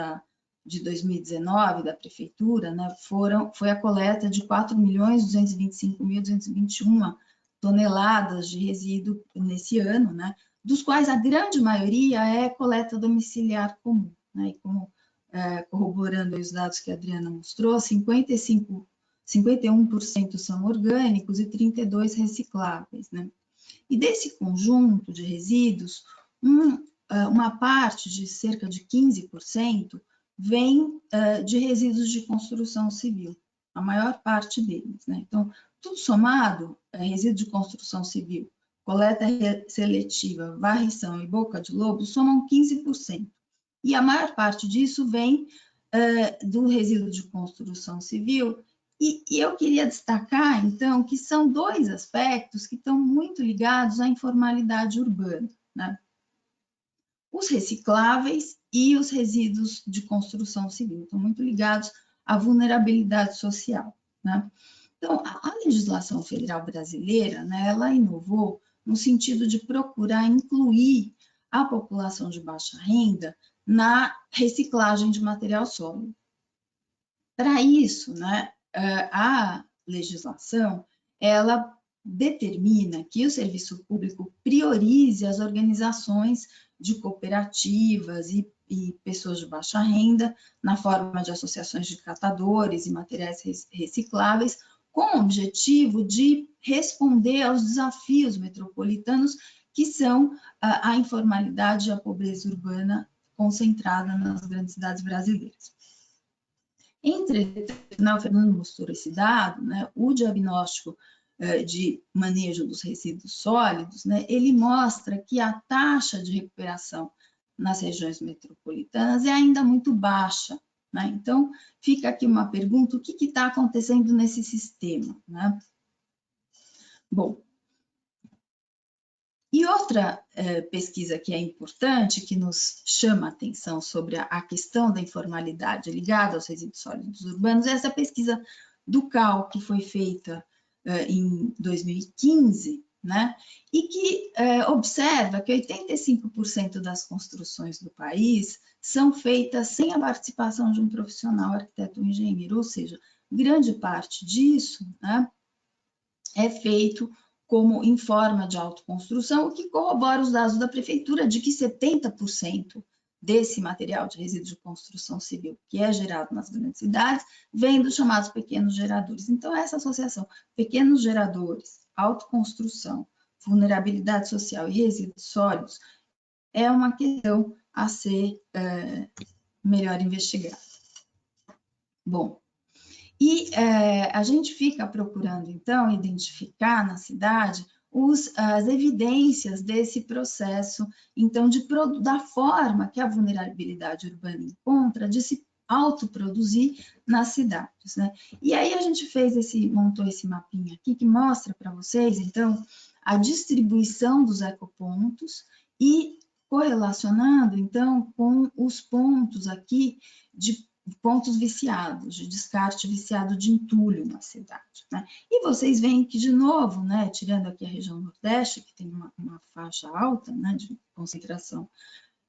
de 2019 da Prefeitura, né, foi a coleta de 4.225.221 toneladas de resíduo nesse ano, né, dos quais a grande maioria é coleta domiciliar comum, né, e como corroborando os dados que a Adriana mostrou, 51% são orgânicos e 32% recicláveis, né. E desse conjunto de resíduos, uma parte de cerca de 15% vem de resíduos de construção civil, a maior parte deles, né? Então, tudo somado, resíduo de construção civil, coleta seletiva, varrição e boca de lobo, somam 15%. E a maior parte disso vem do resíduo de construção civil. E eu queria destacar, então, que são dois aspectos que estão muito ligados à informalidade urbana, né? Os recicláveis e os resíduos de construção civil estão muito ligados à vulnerabilidade social, né? Então, a legislação federal brasileira, né, ela inovou no sentido de procurar incluir a população de baixa renda na reciclagem de material sólido. Para isso, né, a legislação, ela determina que o serviço público priorize as organizações de cooperativas e pessoas de baixa renda na forma de associações de catadores e materiais recicláveis, com o objetivo de responder aos desafios metropolitanos que são a informalidade e a pobreza urbana concentrada nas grandes cidades brasileiras. Entretanto, o Fernando mostrou esse dado, né, o diagnóstico de manejo dos resíduos sólidos, né, ele mostra que a taxa de recuperação nas regiões metropolitanas é ainda muito baixa, né? Então, fica aqui uma pergunta, o que está acontecendo nesse sistema, né? Bom, e outra pesquisa que é importante, que nos chama a atenção sobre a questão da informalidade ligada aos resíduos sólidos urbanos, é essa pesquisa do CAL, que foi feita em 2015, né? E que observa que 85% das construções do país são feitas sem a participação de um profissional, arquiteto ou engenheiro, ou seja, grande parte disso, né, é feito como em forma de autoconstrução, o que corrobora os dados da prefeitura de que 70% desse material de resíduo de construção civil que é gerado nas grandes cidades vem dos chamados pequenos geradores. Então, essa associação, pequenos geradores, autoconstrução, vulnerabilidade social e resíduos sólidos, é uma questão a ser melhor investigada. Bom, e a gente fica procurando, então, identificar na cidade as evidências desse processo, então, da forma que a vulnerabilidade urbana encontra de se autoproduzir nas cidades, né? E aí a gente montou esse mapinha aqui que mostra para vocês, então, a distribuição dos ecopontos e correlacionando, então, com os pontos aqui de pontos viciados, de descarte viciado de entulho na cidade, né? E vocês veem que, de novo, né, tirando aqui a região Nordeste, que tem uma faixa alta, né, de concentração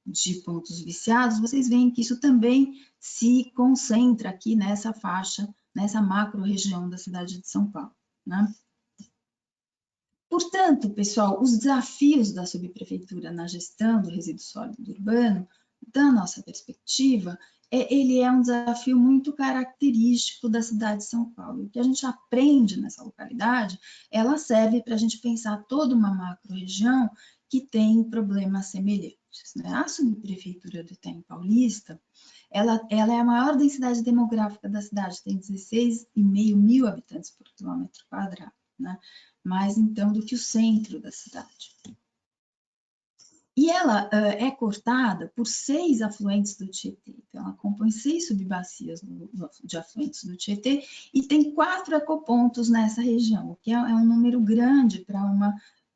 de pontos viciados, vocês veem que isso também se concentra aqui nessa faixa, nessa macro-região da cidade de São Paulo, né? Portanto, pessoal, os desafios da subprefeitura na gestão do resíduo sólido urbano, da nossa perspectiva, ele é um desafio muito característico da cidade de São Paulo. O que a gente aprende nessa localidade, ela serve para a gente pensar toda uma macro-região que tem problemas semelhantes, né? A subprefeitura do Itaim Paulista, ela é a maior densidade demográfica da cidade, tem 16,5 mil habitantes por quilômetro quadrado, né? Mais então do que o centro da cidade. E ela é cortada por 6 afluentes do Tietê. Então, ela compõe 6 subbacias de afluentes do Tietê e tem 4 ecopontos nessa região, o que é um número grande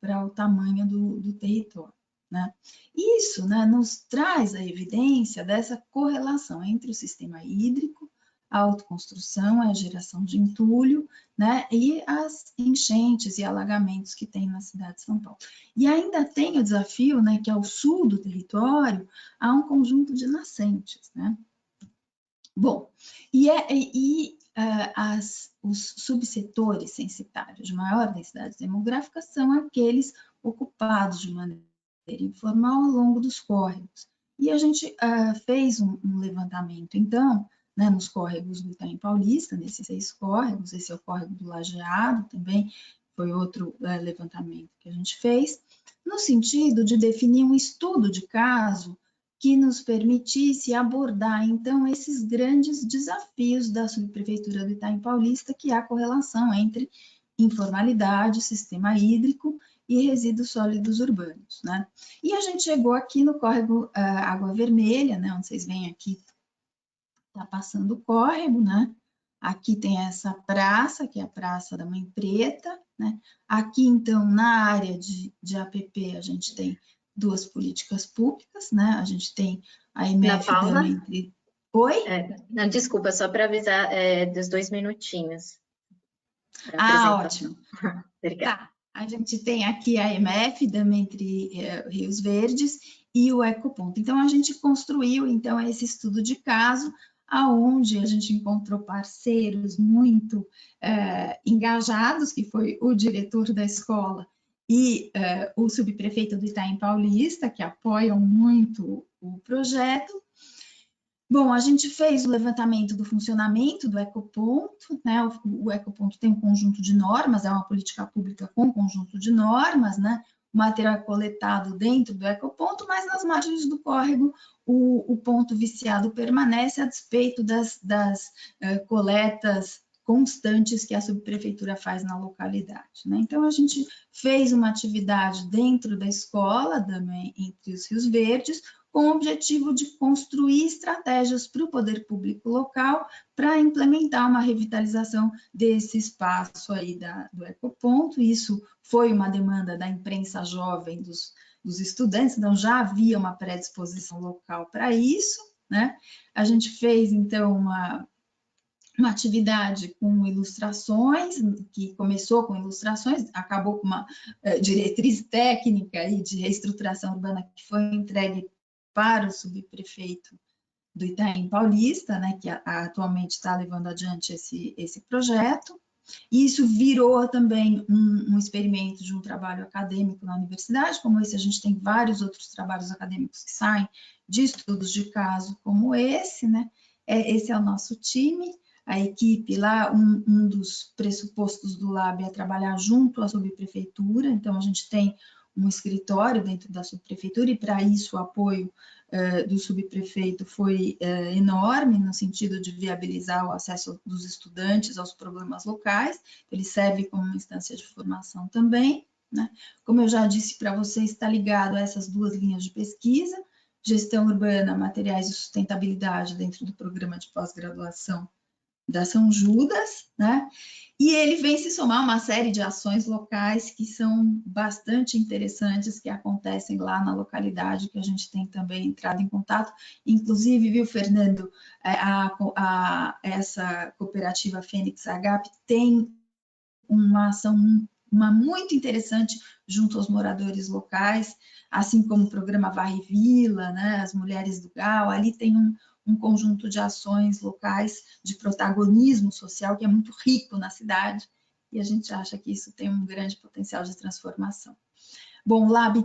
para o tamanho do território, né? Isso, né, nos traz a evidência dessa correlação entre o sistema hídrico, a autoconstrução, a geração de entulho, né, e as enchentes e alagamentos que tem na cidade de São Paulo. E ainda tem o desafio, né, que ao sul do território há um conjunto de nascentes, né? Bom, os subsetores censitários de maior densidade demográfica são aqueles ocupados de maneira informal ao longo dos córregos. E a gente fez um levantamento, então, né, nos córregos do Itaim Paulista, nesses 6 córregos, esse é o córrego do Lajeado, também foi outro levantamento que a gente fez, no sentido de definir um estudo de caso que nos permitisse abordar, então, esses grandes desafios da subprefeitura do Itaim Paulista, que é a correlação entre informalidade, sistema hídrico e resíduos sólidos urbanos, né? E a gente chegou aqui no córrego Água Vermelha, né, onde vocês veem aqui, está passando o córrego, né? Aqui tem essa praça, que é a Praça da Mãe Preta, né? Aqui, então, na área de APP, a gente tem 2 políticas públicas, né? A gente tem a IMF também. Oi? Não, desculpa, só para avisar dos 2 minutinhos. Ótimo. Obrigada. Tá. A gente tem aqui a IMF, Dama entre Rios Verdes, e o Ecoponto. Então, a gente construiu, então, esse estudo de caso, aonde a gente encontrou parceiros muito engajados, que foi o diretor da escola e o subprefeito do Itaim Paulista, que apoiam muito o projeto. Bom, a gente fez o levantamento do funcionamento do Ecoponto, né? O Ecoponto tem um conjunto de normas, é uma política pública com um conjunto de normas, né? O material é coletado dentro do Ecoponto, mas nas margens do córrego o ponto viciado permanece a despeito das coletas constantes que a subprefeitura faz na localidade, né? Então, a gente fez uma atividade dentro da escola, também entre os Rios Verdes, com o objetivo de construir estratégias para o poder público local para implementar uma revitalização desse espaço aí do Ecoponto. Isso foi uma demanda da imprensa jovem, dos estudantes, então já havia uma predisposição local para isso, né? A gente fez, então, uma atividade com ilustrações, que começou com ilustrações, acabou com uma diretriz técnica e de reestruturação urbana que foi entregue para o subprefeito do Itaim Paulista, né, que atualmente está levando adiante esse projeto. E isso virou também um experimento de um trabalho acadêmico na universidade, como esse a gente tem vários outros trabalhos acadêmicos que saem de estudos de caso como esse, né? Esse é o nosso time, a equipe lá, um dos pressupostos do Lab é trabalhar junto à subprefeitura, então a gente tem um escritório dentro da subprefeitura e para isso o apoio do subprefeito foi enorme no sentido de viabilizar o acesso dos estudantes aos problemas locais, ele serve como uma instância de formação também, né? Como eu já disse para vocês, está ligado a essas 2 linhas de pesquisa, gestão urbana, materiais e sustentabilidade dentro do programa de pós-graduação da São Judas, né? E ele vem se somar a uma série de ações locais que são bastante interessantes, que acontecem lá na localidade, que a gente tem também entrado em contato. Inclusive, viu, Fernando, essa cooperativa Fênix Agap tem uma ação muito interessante junto aos moradores locais, assim como o programa Varre Vila, né, as Mulheres do Gal, ali tem um conjunto de ações locais de protagonismo social que é muito rico na cidade, e a gente acha que isso tem um grande potencial de transformação. Bom, o Lab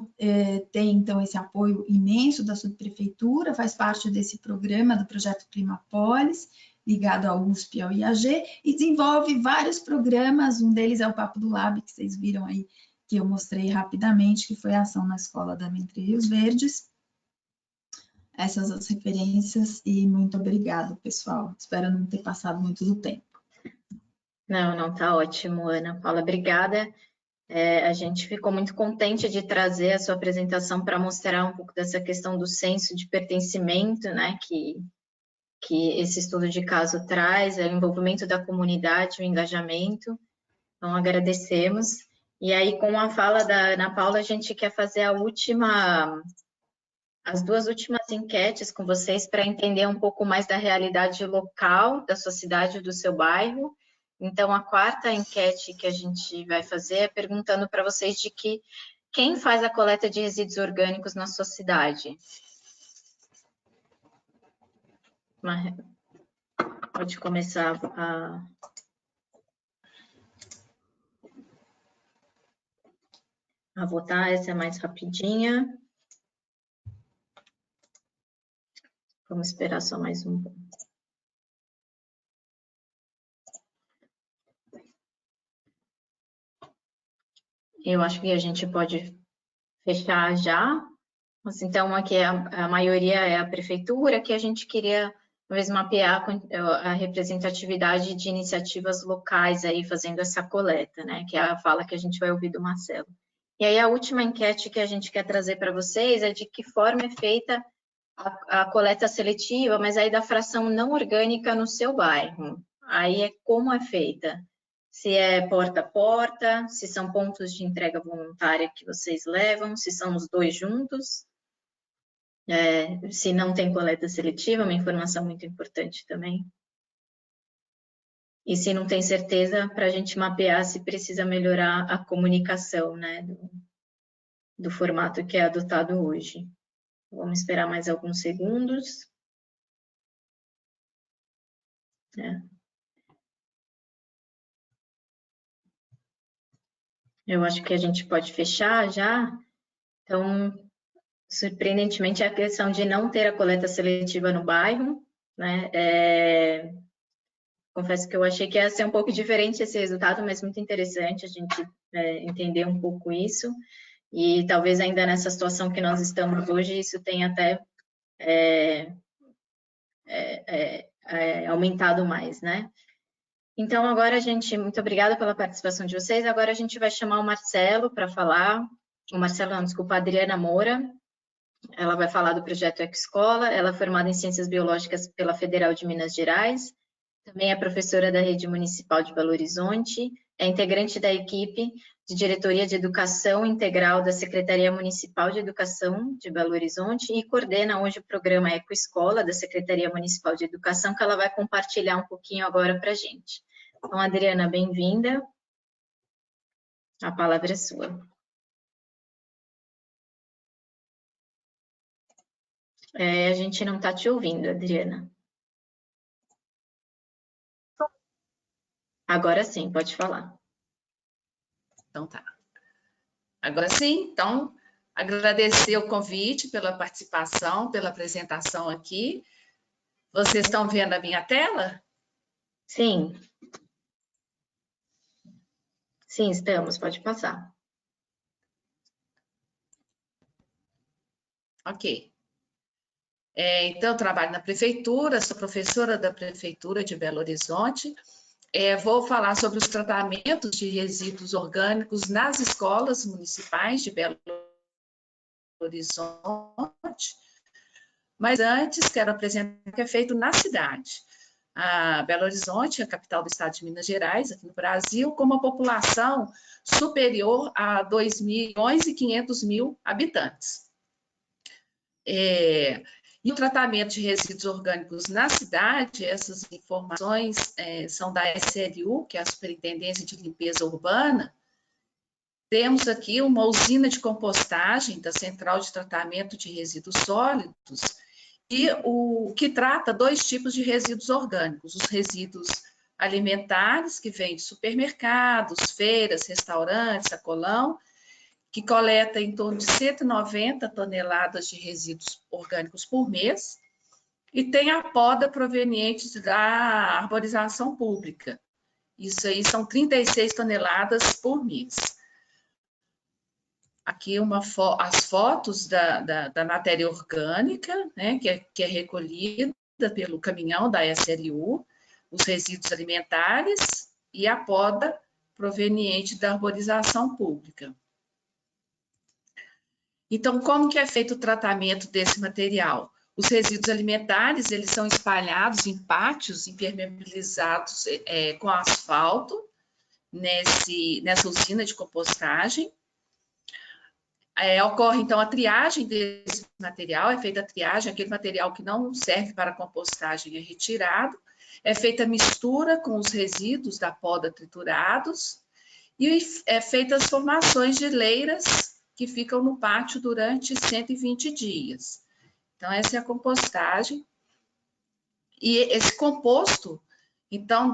tem, então, esse apoio imenso da subprefeitura, faz parte desse programa do projeto Climapolis, ligado ao USP e ao IAG, e desenvolve vários programas, um deles é o Papo do Lab, que vocês viram aí, que eu mostrei rapidamente, que foi a ação na Escola da Entre Rios Verdes. Essas as referências e muito obrigado, pessoal. Espero não ter passado muito do tempo. Não, tá ótimo, Ana Paula, obrigada. A gente ficou muito contente de trazer a sua apresentação para mostrar um pouco dessa questão do senso de pertencimento, né, que esse estudo de caso traz, o envolvimento da comunidade, o engajamento. Então, agradecemos. E aí, com a fala da Ana Paula, a gente quer fazer as duas últimas enquetes com vocês para entender um pouco mais da realidade local da sua cidade, do seu bairro. Então, a quarta enquete que a gente vai fazer é perguntando para vocês de quem faz a coleta de resíduos orgânicos na sua cidade. Pode começar a votar, essa é mais rapidinha. Vamos esperar só mais um pouco. Eu acho que a gente pode fechar já. Então, aqui a maioria é a prefeitura, que a gente queria, talvez, mapear a representatividade de iniciativas locais aí, fazendo essa coleta, né? Que é a fala que a gente vai ouvir do Marcelo. E aí, a última enquete que a gente quer trazer para vocês é de que forma é feita a coleta seletiva, mas aí da fração não orgânica no seu bairro. Aí é como é feita. Se é porta a porta, se são pontos de entrega voluntária que vocês levam, se são os dois juntos. Se não tem coleta seletiva, uma informação muito importante também. E se não tem certeza, para a gente mapear se precisa melhorar a comunicação, né, do formato que é adotado hoje. Vamos esperar mais alguns segundos. Eu acho que a gente pode fechar já. Então, surpreendentemente, a questão de não ter a coleta seletiva no bairro, né? Confesso que eu achei que ia ser um pouco diferente esse resultado, mas muito interessante a gente entender um pouco isso. E talvez ainda nessa situação que nós estamos hoje, isso tenha até aumentado mais, né? Então, agora muito obrigada pela participação de vocês. Agora a gente vai chamar o Marcelo para falar. O Marcelo, não, desculpa, a Adriana Moura. Ela vai falar do projeto Ecoescola. Ela é formada em Ciências Biológicas pela Federal de Minas Gerais. Também é professora da Rede Municipal de Belo Horizonte. É integrante da equipe de Diretoria de Educação Integral da Secretaria Municipal de Educação de Belo Horizonte e coordena hoje o programa Ecoescola da Secretaria Municipal de Educação, que ela vai compartilhar um pouquinho agora para a gente. Então, Adriana, bem-vinda. A palavra é sua. A gente não está te ouvindo, Adriana. Agora sim, pode falar. Então tá. Agora sim, então, agradecer o convite pela participação, pela apresentação aqui. Vocês estão vendo a minha tela? Sim. Sim, estamos, pode passar. Ok. Então, eu trabalho na prefeitura, sou professora da prefeitura de Belo Horizonte. Vou falar sobre os tratamentos de resíduos orgânicos nas escolas municipais de Belo Horizonte. Mas antes, quero apresentar o que é feito na cidade. A Belo Horizonte, a capital do estado de Minas Gerais, aqui no Brasil, com uma população superior a 2.500.000 habitantes. E o tratamento de resíduos orgânicos na cidade, essas informações são da SLU, que é a Superintendência de Limpeza Urbana. Temos aqui uma usina de compostagem da Central de Tratamento de Resíduos Sólidos, e o que trata dois tipos de resíduos orgânicos, os resíduos alimentares, que vêm de supermercados, feiras, restaurantes, sacolão, que coleta em torno de 190 toneladas de resíduos orgânicos por mês, e tem a poda proveniente da arborização pública. Isso aí são 36 toneladas por mês. Aqui as fotos da matéria orgânica, né, que é recolhida pelo caminhão da SLU, os resíduos alimentares e a poda proveniente da arborização pública. Então, como que é feito o tratamento desse material? Os resíduos alimentares, eles são espalhados em pátios impermeabilizados com asfalto, nessa usina de compostagem. Ocorre, então, a triagem desse material, é feita a triagem, aquele material que não serve para compostagem é retirado, é feita a mistura com os resíduos da poda triturados e é feita as formações de leiras que ficam no pátio durante 120 dias. Então, essa é a compostagem. E esse composto, então,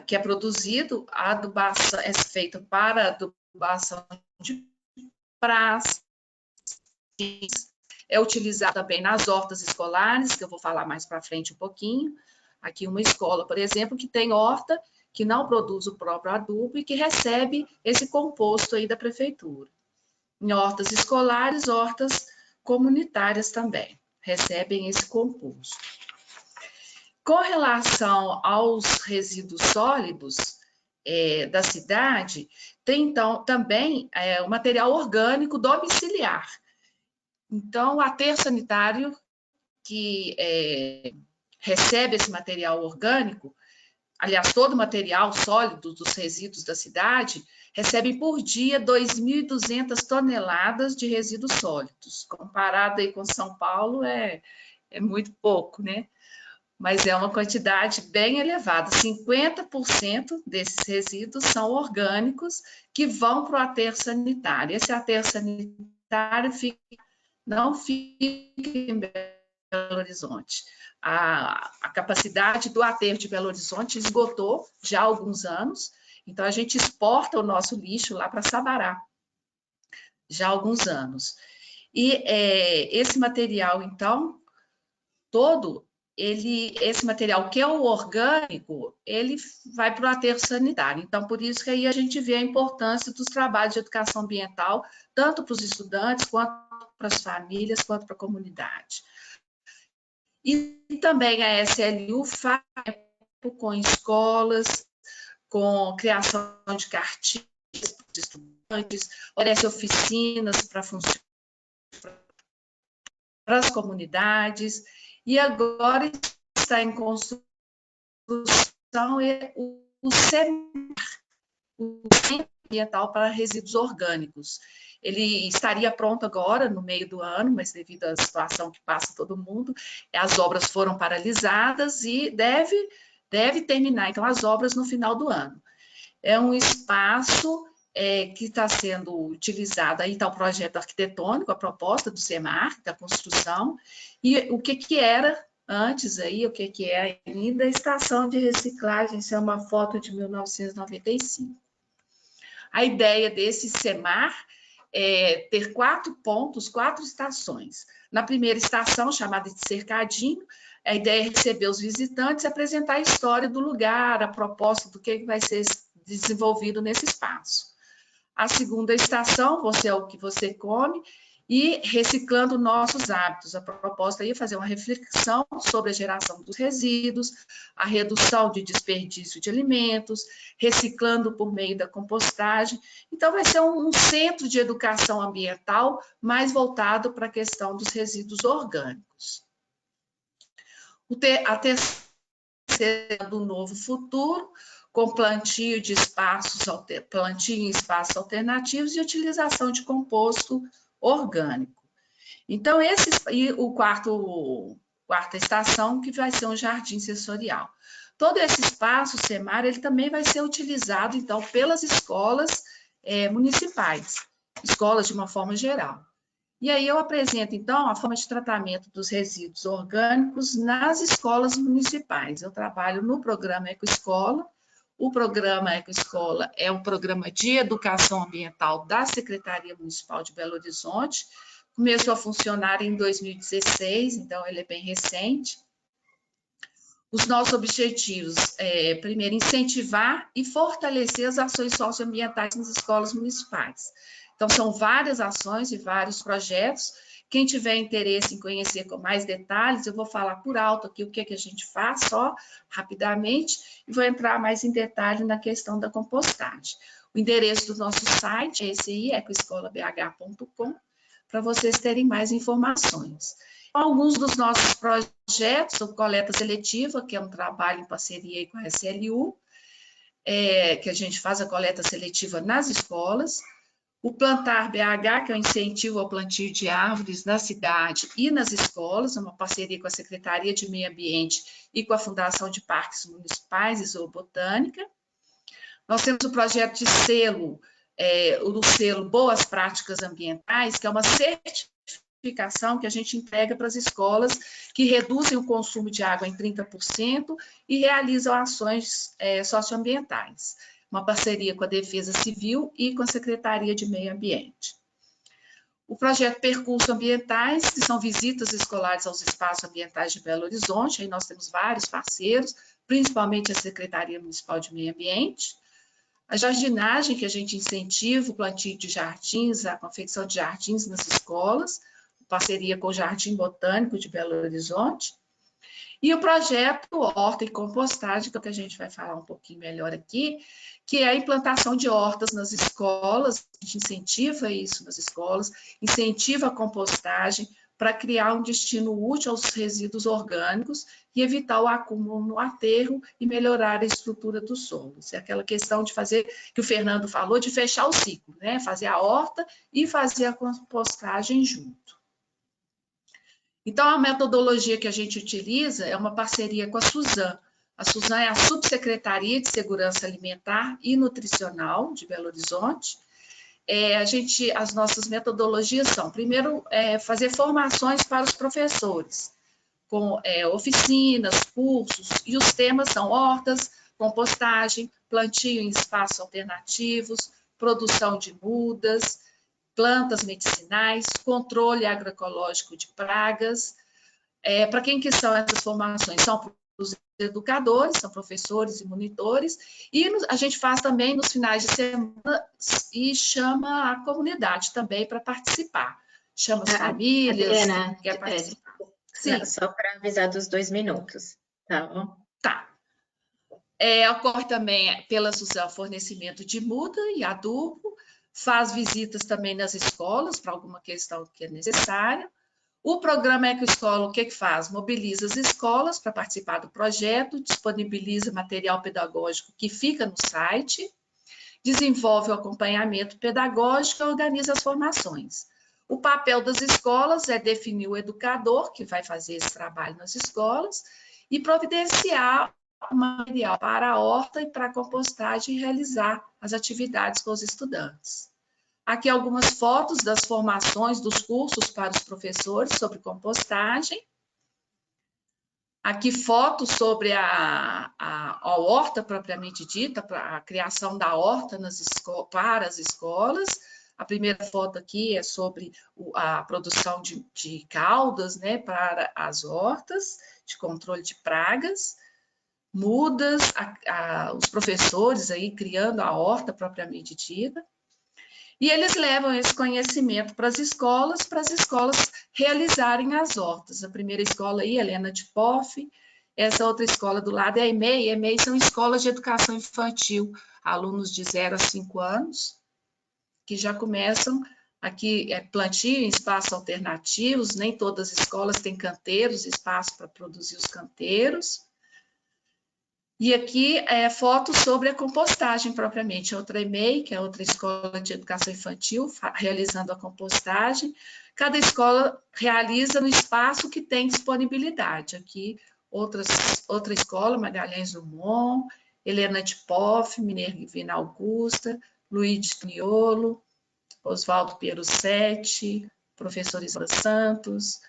que é produzido, a adubação é feita para adubação de praças, é utilizado também nas hortas escolares, que eu vou falar mais para frente um pouquinho. Aqui uma escola, por exemplo, que tem horta, que não produz o próprio adubo e que recebe esse composto aí da prefeitura. Em hortas escolares, hortas comunitárias também recebem esse composto. Com relação aos resíduos sólidos da cidade, tem então também o material orgânico domiciliar. Então, o aterro sanitário que recebe esse material orgânico, aliás, todo o material sólido dos resíduos da cidade, recebe por dia 2.200 toneladas de resíduos sólidos. Comparado aí com São Paulo, é muito pouco, né? Mas é uma quantidade bem elevada. 50% desses resíduos são orgânicos que vão para o aterro sanitário. Esse aterro sanitário não fica em Belo Horizonte. A capacidade do aterro de Belo Horizonte esgotou já há alguns anos, então a gente exporta o nosso lixo lá para Sabará, já há alguns anos. E esse material, então, esse material que é o orgânico, ele vai para o aterro sanitário. Então, por isso que aí a gente vê a importância dos trabalhos de educação ambiental, tanto para os estudantes, quanto para as famílias, quanto para a comunidade. E também a SLU faz com escolas, com criação de cartilhas para os estudantes, oferece oficinas para as comunidades, e agora está em construção o CEMAR, o Centro Ambiental para Resíduos Orgânicos. Ele estaria pronto agora, no meio do ano, mas devido à situação que passa todo mundo, as obras foram paralisadas e deve terminar, então, as obras no final do ano. É um espaço que está sendo utilizado, aí está o projeto arquitetônico, a proposta do CEMAR, da construção, e o que era antes aí, o que é ainda a estação de reciclagem, isso é uma foto de 1995. A ideia desse CEMAR é ter 4 pontos, 4 estações. Na primeira estação, chamada de cercadinho, a ideia é receber os visitantes e apresentar a história do lugar, a proposta do que vai ser desenvolvido nesse espaço. A segunda estação, você é o que você come, e reciclando nossos hábitos. A proposta aí é fazer uma reflexão sobre a geração dos resíduos, a redução de desperdício de alimentos, reciclando por meio da compostagem. Então, vai ser um centro de educação ambiental mais voltado para a questão dos resíduos orgânicos. A terceira do Novo Futuro, com plantio em espaços alternativos e utilização de composto orgânico. Então, o quarta estação, que vai ser um jardim sensorial. Todo esse espaço, CEMAR, ele também vai ser utilizado, então, pelas escolas municipais, escolas de uma forma geral. E aí eu apresento, então, a forma de tratamento dos resíduos orgânicos nas escolas municipais. Eu trabalho no programa Ecoescola. O programa Ecoescola é um programa de educação ambiental da Secretaria Municipal de Belo Horizonte. Começou a funcionar em 2016, então ele é bem recente. Os nossos objetivos primeiro, incentivar e fortalecer as ações socioambientais nas escolas municipais. Então, são várias ações e vários projetos. Quem tiver interesse em conhecer com mais detalhes, eu vou falar por alto aqui o que a gente faz, só rapidamente, e vou entrar mais em detalhe na questão da compostagem. O endereço do nosso site é esse aí, ecoescolabh.com, para vocês terem mais informações. Alguns dos nossos projetos, o Coleta Seletiva, que é um trabalho em parceria com a SLU, que a gente faz a coleta seletiva nas escolas. O Plantar BH, que é o incentivo ao plantio de árvores na cidade e nas escolas, uma parceria com a Secretaria de Meio Ambiente e com a Fundação de Parques Municipais e Zoobotânica. Nós temos o projeto de selo, o selo Boas Práticas Ambientais, que é uma certificação que a gente entrega para as escolas que reduzem o consumo de água em 30% e realizam ações socioambientais. Uma parceria com a Defesa Civil e com a Secretaria de Meio Ambiente. O projeto Percurso Ambientais, que são visitas escolares aos espaços ambientais de Belo Horizonte, aí nós temos vários parceiros, principalmente a Secretaria Municipal de Meio Ambiente. A jardinagem, que a gente incentiva o plantio de jardins, a confecção de jardins nas escolas, parceria com o Jardim Botânico de Belo Horizonte. E o projeto Horta e Compostagem, que é o que a gente vai falar um pouquinho melhor aqui, que é a implantação de hortas nas escolas, a gente incentiva isso nas escolas, incentiva a compostagem para criar um destino útil aos resíduos orgânicos e evitar o acúmulo no aterro e melhorar a estrutura dos solos. É aquela questão de fazer, que o Fernando falou, de fechar o ciclo, né? Fazer a horta e fazer a compostagem junto. Então, a metodologia que a gente utiliza é uma parceria com a Suzan. A Suzan é a Subsecretaria de Segurança Alimentar e Nutricional de Belo Horizonte. As nossas metodologias são, primeiro, fazer formações para os professores, com oficinas, cursos, e os temas são hortas, compostagem, plantio em espaços alternativos, produção de mudas, plantas medicinais, controle agroecológico de pragas. Para quem que são essas formações? São os educadores, são professores e monitores, e a gente faz também nos finais de semana e chama a comunidade também para participar. Chama as famílias, Adriana, quem quer participar. Sim. Só para avisar dos 2 minutos, tá bom? Tá. Ocorre também pela Suzan fornecimento de muda e adubo, faz visitas também nas escolas para alguma questão que é necessária. O programa Ecoescola, o que faz? Mobiliza as escolas para participar do projeto, disponibiliza material pedagógico que fica no site, desenvolve o acompanhamento pedagógico e organiza as formações. O papel das escolas é definir o educador, que vai fazer esse trabalho nas escolas, e providenciar o material para a horta e para a compostagem e realizar as atividades com os estudantes. Aqui algumas fotos das formações dos cursos para os professores sobre compostagem. Aqui fotos sobre a horta propriamente dita, a criação da horta para as escolas. A primeira foto aqui é sobre a produção de caldas, né, para as hortas, de controle de pragas. Mudas, os professores aí criando a horta propriamente dita. E eles levam esse conhecimento para as escolas realizarem as hortas. A primeira escola aí, Helena de Poff, essa outra escola do lado é a EMEI. EMEI são escolas de educação infantil, alunos de 0 a 5 anos, que já começam aqui, plantio em espaços alternativos, nem todas as escolas têm canteiros, espaço para produzir os canteiros. E aqui fotos sobre a compostagem propriamente. Outra EMEI, que é outra escola de educação infantil, realizando a compostagem. Cada escola realiza no espaço que tem disponibilidade. Aqui, outra escola, Magalhães Dumont, Helena de Poff, Minervina Augusta, Luiz Toniolo, Oswaldo Pierusetti, professor Isabel Santos,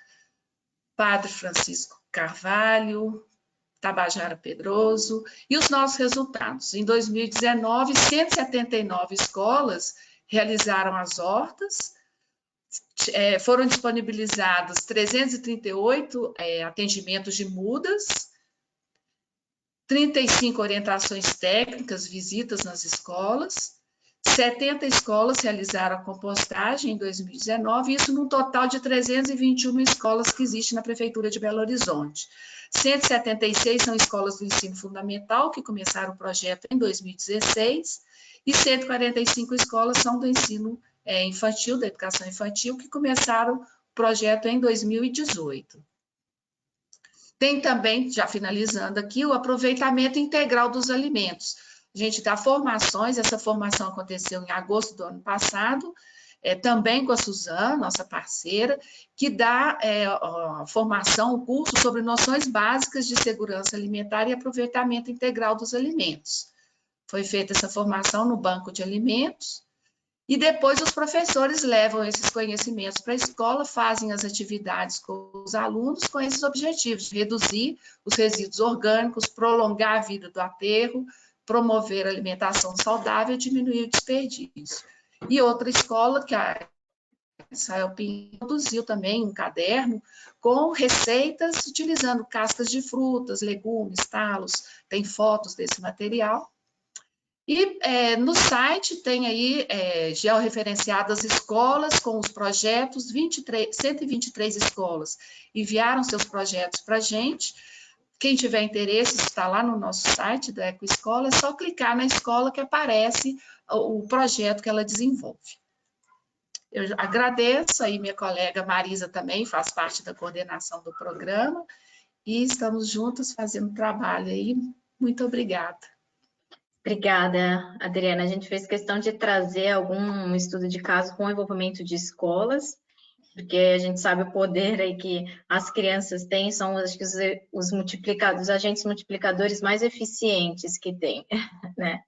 Padre Francisco Carvalho, Tabajara Pedroso, e os nossos resultados. Em 2019, 179 escolas realizaram as hortas, foram disponibilizados 338 atendimentos de mudas, 35 orientações técnicas, visitas nas escolas, 70 escolas realizaram a compostagem em 2019, isso num total de 321 escolas que existem na Prefeitura de Belo Horizonte. 176 são escolas do ensino fundamental, que começaram o projeto em 2016, e 145 escolas são do ensino infantil, da educação infantil, que começaram o projeto em 2018. Tem também, já finalizando aqui, o aproveitamento integral dos alimentos. a gente dá formações, essa formação aconteceu em agosto do ano passado, também com a Suzana, nossa parceira, que dá formação, um curso sobre noções básicas de segurança alimentar e aproveitamento integral dos alimentos. Foi feita essa formação no banco de alimentos, e depois os professores levam esses conhecimentos para a escola, fazem as atividades com os alunos com esses objetivos, reduzir os resíduos orgânicos, prolongar a vida do aterro, promover a alimentação saudável e diminuir o desperdício. E outra escola, que a Israel Pinho, produziu também um caderno com receitas utilizando cascas de frutas, legumes, talos, tem fotos desse material. E no site tem aí georreferenciadas escolas com os projetos, 123 escolas enviaram seus projetos para a gente. Quem tiver interesse, está lá no nosso site da Ecoescola, é só clicar na escola que aparece o projeto que ela desenvolve. Eu agradeço, aí minha colega Marisa também faz parte da coordenação do programa, e estamos juntas fazendo trabalho aí. Muito obrigada. Obrigada, Adriana. A gente fez questão de trazer algum estudo de caso com envolvimento de escolas, porque a gente sabe o poder aí que as crianças têm, são acho que os agentes multiplicadores mais eficientes que tem, né?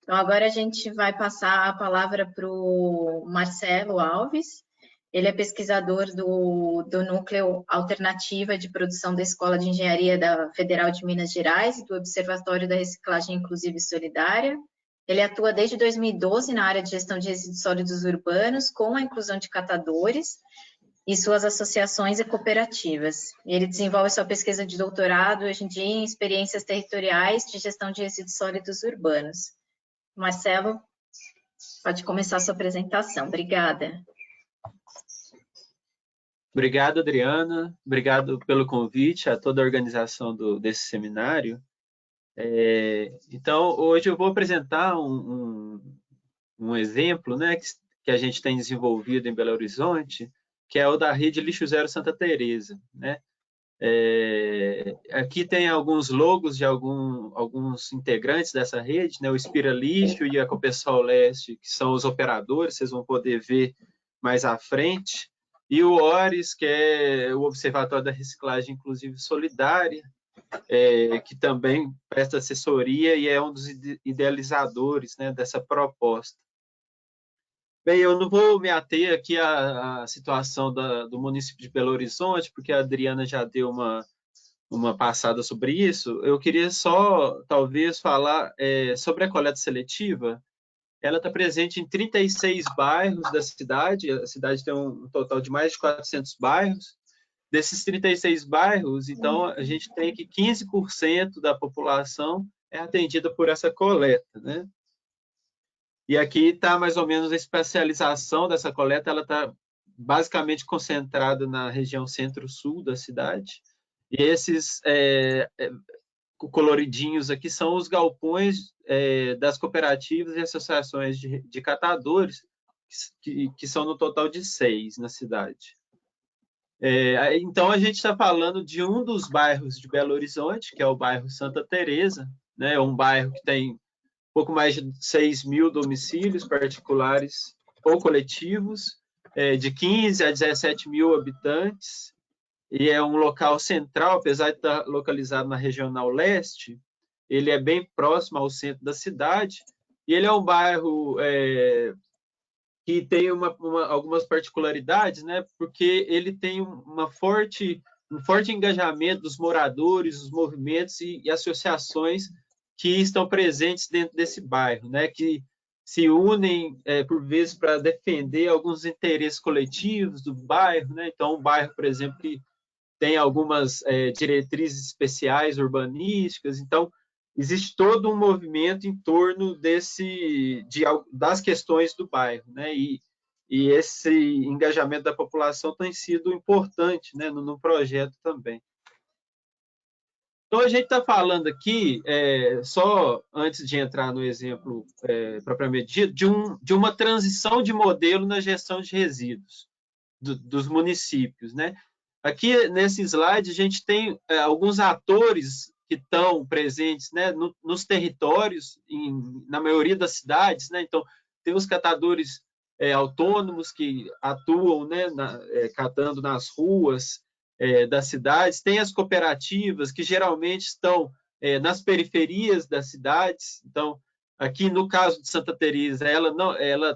Então, agora a gente vai passar a palavra para o Marcelo Alves. Ele é pesquisador do Núcleo Alternativa de Produção da Escola de Engenharia da Federal de Minas Gerais e do Observatório da Reciclagem Inclusiva e Solidária. Ele atua desde 2012 na área de gestão de resíduos sólidos urbanos, com a inclusão de catadores e suas associações e cooperativas. Ele desenvolve sua pesquisa de doutorado hoje em dia em experiências territoriais de gestão de resíduos sólidos urbanos. Marcelo, pode começar a sua apresentação. Obrigada. Obrigado, Adriana. Obrigado pelo convite a toda a organização desse seminário. Então, hoje eu vou apresentar um exemplo, né, que a gente tem desenvolvido em Belo Horizonte, que é o da Rede Lixo Zero Santa Teresa, né? Aqui tem alguns logos de alguns integrantes dessa rede, né? O Inspira Lixo e a Copesol Leste, que são os operadores, vocês vão poder ver mais à frente. E o ORES, que é o Observatório da Reciclagem Inclusiva e Solidária, que também presta assessoria e é um dos idealizadores, né, dessa proposta. Bem, eu não vou me ater aqui à situação do município de Belo Horizonte, porque a Adriana já deu uma passada sobre isso. Eu queria só, talvez, falar sobre a coleta seletiva. Ela está presente em 36 bairros da cidade. A cidade tem um total de mais de 400 bairros. Desses 36 bairros, então, a gente tem que 15% da população é atendida por essa coleta, né? E aqui está mais ou menos a especialização dessa coleta. Ela está basicamente concentrada na região centro-sul da cidade. E esses coloridinhos aqui são os galpões das cooperativas e associações de catadores, que são no total de 6 na cidade. Então, a gente está falando de um dos bairros de Belo Horizonte, que é o bairro Santa Teresa, né? É um bairro que tem pouco mais de 6 mil domicílios particulares ou coletivos, de 15 a 17 mil habitantes, e é um local central, apesar de estar localizado na Regional Leste, ele é bem próximo ao centro da cidade, e ele é um bairro que tem algumas particularidades, né? Porque ele tem um forte engajamento dos moradores, os movimentos e associações que estão presentes dentro desse bairro, né? Que se unem, por vezes, para defender alguns interesses coletivos do bairro, né? Então, um bairro, por exemplo, que tem algumas diretrizes especiais urbanísticas. Então, existe todo um movimento em torno das questões do bairro, né? E esse engajamento da população tem sido importante, né, no projeto também. Então, a gente está falando aqui, só antes de entrar no exemplo propriamente dito, de uma transição de modelo na gestão de resíduos dos municípios, né? Aqui, nesse slide, a gente tem alguns atores que estão presentes, né, nos territórios, na maioria das cidades, né? Então, tem os catadores autônomos que atuam, né, catando nas ruas das cidades, tem as cooperativas que geralmente estão nas periferias das cidades. Então, aqui no caso de Santa Teresa, ela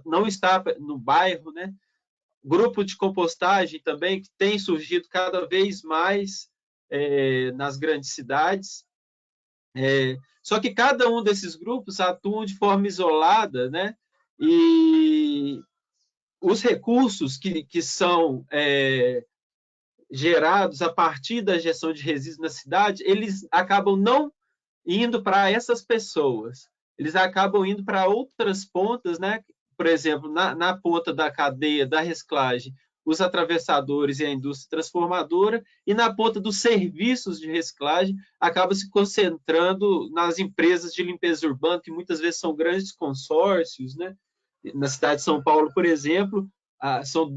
não está no bairro, né? Grupo de compostagem também, que tem surgido cada vez mais nas grandes cidades. Só que cada um desses grupos atuam de forma isolada, né? E os recursos que são gerados a partir da gestão de resíduos na cidade, eles acabam não indo para essas pessoas, eles acabam indo para outras pontas, né? Por exemplo, na ponta da cadeia da reciclagem, os atravessadores e a indústria transformadora, e na ponta dos serviços de reciclagem, acaba se concentrando nas empresas de limpeza urbana, que muitas vezes são grandes consórcios, né? Na cidade de São Paulo, por exemplo, são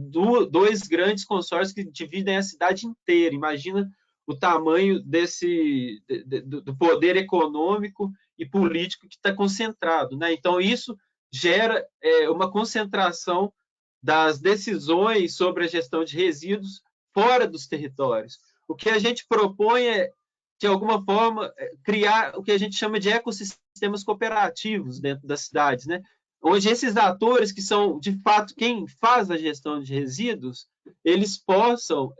dois grandes consórcios que dividem a cidade inteira. Imagina o tamanho do poder econômico e político que está concentrado, né? Então, isso gera uma concentração das decisões sobre a gestão de resíduos fora dos territórios. O que a gente propõe é, de alguma forma, criar o que a gente chama de ecossistemas cooperativos dentro das cidades, né? Onde esses atores, que são, de fato, quem faz a gestão de resíduos, eles possam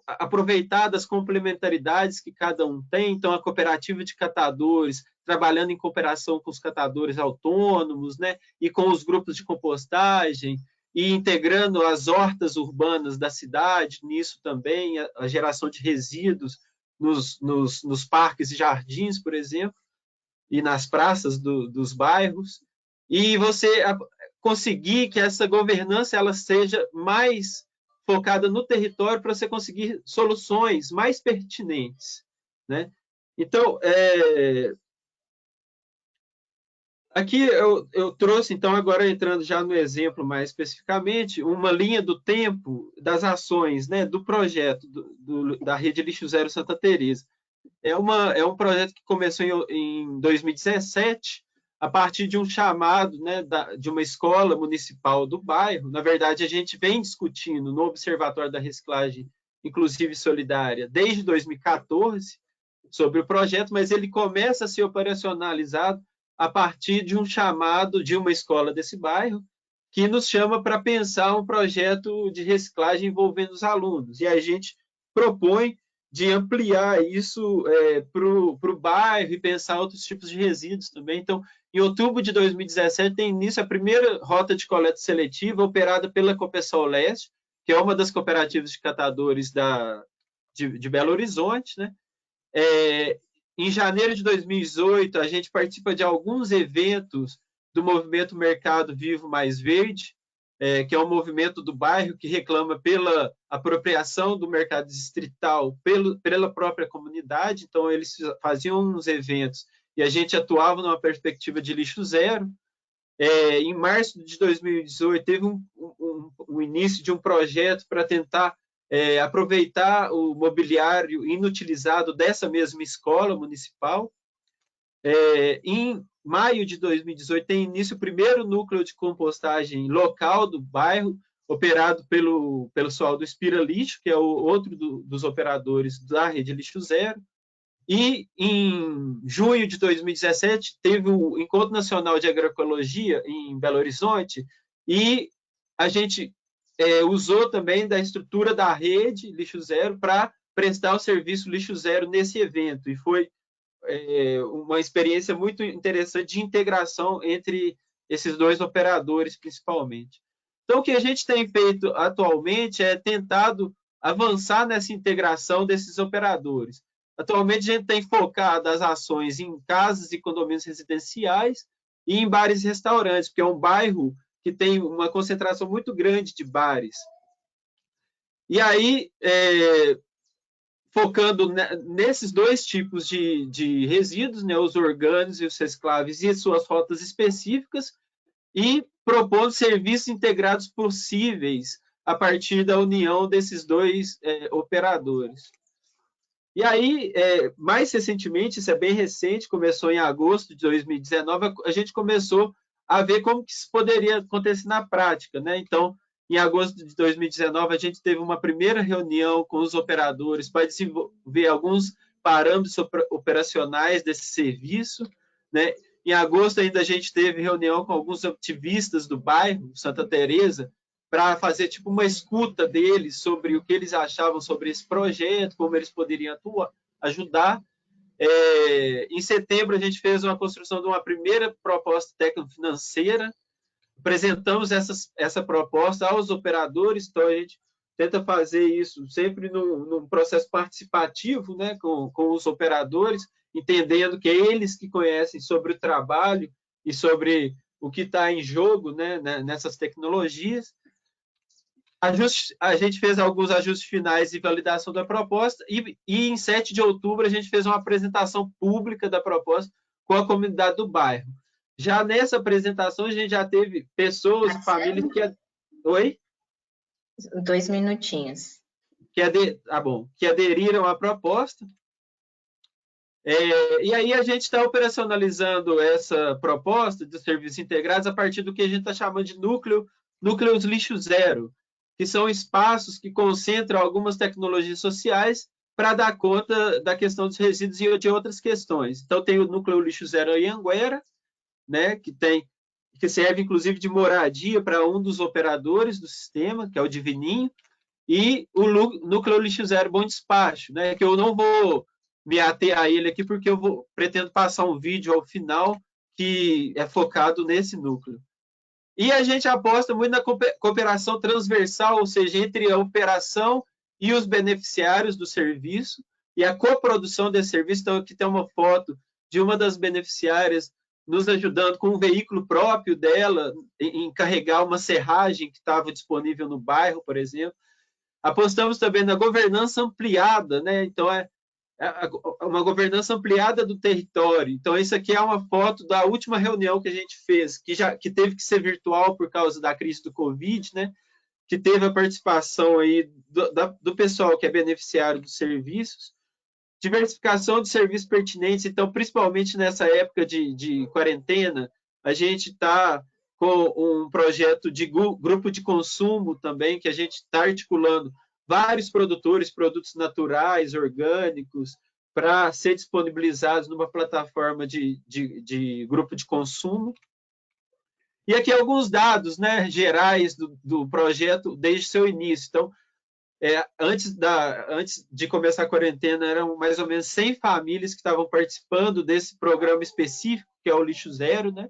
aproveitar das complementaridades que cada um tem. Então, a cooperativa de catadores, trabalhando em cooperação com os catadores autônomos, né, e com os grupos de compostagem, e integrando as hortas urbanas da cidade, nisso também, a geração de resíduos nos parques e jardins, por exemplo, e nas praças dos bairros, e você conseguir que essa governança ela seja mais focada no território para você conseguir soluções mais pertinentes, né? Então, aqui eu trouxe, então, agora entrando já no exemplo mais especificamente, uma linha do tempo das ações, né, do projeto da Rede Lixo Zero Santa Teresa. É um projeto que começou em 2017, a partir de um chamado, né, de uma escola municipal do bairro. Na verdade, a gente vem discutindo no Observatório da Reciclagem Inclusiva e Solidária desde 2014 sobre o projeto, mas ele começa a ser operacionalizado a partir de um chamado de uma escola desse bairro, que nos chama para pensar um projeto de reciclagem envolvendo os alunos. E a gente propõe de ampliar isso para o bairro e pensar outros tipos de resíduos também. Então, em outubro de 2017, tem início a primeira rota de coleta seletiva operada pela Copesol Leste, que é uma das cooperativas de catadores de Belo Horizonte, né? Em janeiro de 2018, a gente participa de alguns eventos do movimento Mercado Vivo Mais Verde, que é um movimento do bairro que reclama pela apropriação do mercado distrital pela própria comunidade. Então, eles faziam uns eventos e a gente atuava numa perspectiva de lixo zero. Em março de 2018, teve um início de um projeto para tentar aproveitar o mobiliário inutilizado dessa mesma escola municipal. Em maio de 2018, tem início o primeiro núcleo de compostagem local do bairro, operado pelo pessoal do Inspira Lixo, que é o outro dos operadores da Rede Lixo Zero. E em junho de 2017, teve o Encontro Nacional de Agroecologia em Belo Horizonte, e a gente usou também da estrutura da Rede Lixo Zero para prestar o serviço Lixo Zero nesse evento, e foi uma experiência muito interessante de integração entre esses dois operadores, principalmente. Então, o que a gente tem feito atualmente é tentado avançar nessa integração desses operadores. Atualmente, a gente tem focado as ações em casas e condomínios residenciais e em bares e restaurantes, porque é um bairro que tem uma concentração muito grande de bares. E aí, focando nesses dois tipos de resíduos, né, os orgânicos e os recicláveis, e suas rotas específicas, e propondo serviços integrados possíveis a partir da união desses dois operadores. E aí, mais recentemente, isso é bem recente, começou em agosto de 2019, a gente começou a ver como que isso poderia acontecer na prática, né? Então, em agosto de 2019, a gente teve uma primeira reunião com os operadores para desenvolver alguns parâmetros operacionais desse serviço, né? Em agosto ainda a gente teve reunião com alguns ativistas do bairro Santa Teresa para fazer tipo uma escuta deles sobre o que eles achavam sobre esse projeto, como eles poderiam ajudar. Em setembro a gente fez uma construção de uma primeira proposta técnico-financeira, apresentamos essa proposta aos operadores, então a gente tenta fazer isso sempre num processo participativo, né, com os operadores, entendendo que é eles que conhecem sobre o trabalho e sobre o que está em jogo, né, nessas tecnologias. A gente fez alguns ajustes finais e validação da proposta, e em 7 de outubro a gente fez uma apresentação pública da proposta com a comunidade do bairro. Já nessa apresentação, a gente já teve pessoas, famílias que... Oi? 2 minutinhos. Que aderiram à proposta. E aí a gente está operacionalizando essa proposta de serviços integrados a partir do que a gente está chamando de núcleos lixo zero, que são espaços que concentram algumas tecnologias sociais para dar conta da questão dos resíduos e de outras questões. Então, tem o núcleo lixo zero em Anguera, né, que serve, inclusive, de moradia para um dos operadores do sistema, que é o Divininho, e o núcleo lixo zero Bom Despacho, né, que eu não vou me ater a ele aqui, porque eu pretendo passar um vídeo ao final que é focado nesse núcleo. E a gente aposta muito na cooperação transversal, ou seja, entre a operação e os beneficiários do serviço, e a coprodução desse serviço. Então, aqui tem uma foto de uma das beneficiárias nos ajudando com um veículo próprio dela em carregar uma serragem que estava disponível no bairro, por exemplo. Apostamos também na governança ampliada, né? Então, uma governança ampliada do território. Então, isso aqui é uma foto da última reunião que a gente fez, que teve que ser virtual por causa da crise do Covid, né? Que teve a participação aí do pessoal que é beneficiário dos serviços, diversificação de serviços pertinentes. Então, principalmente nessa época de quarentena, a gente está com um projeto de grupo de consumo também, que a gente está articulando vários produtos naturais, orgânicos, para ser disponibilizados numa plataforma de grupo de consumo. E aqui alguns dados, né, gerais do projeto desde seu início. Então, antes de começar a quarentena, eram mais ou menos 100 famílias que estavam participando desse programa específico, que é o Lixo Zero, né?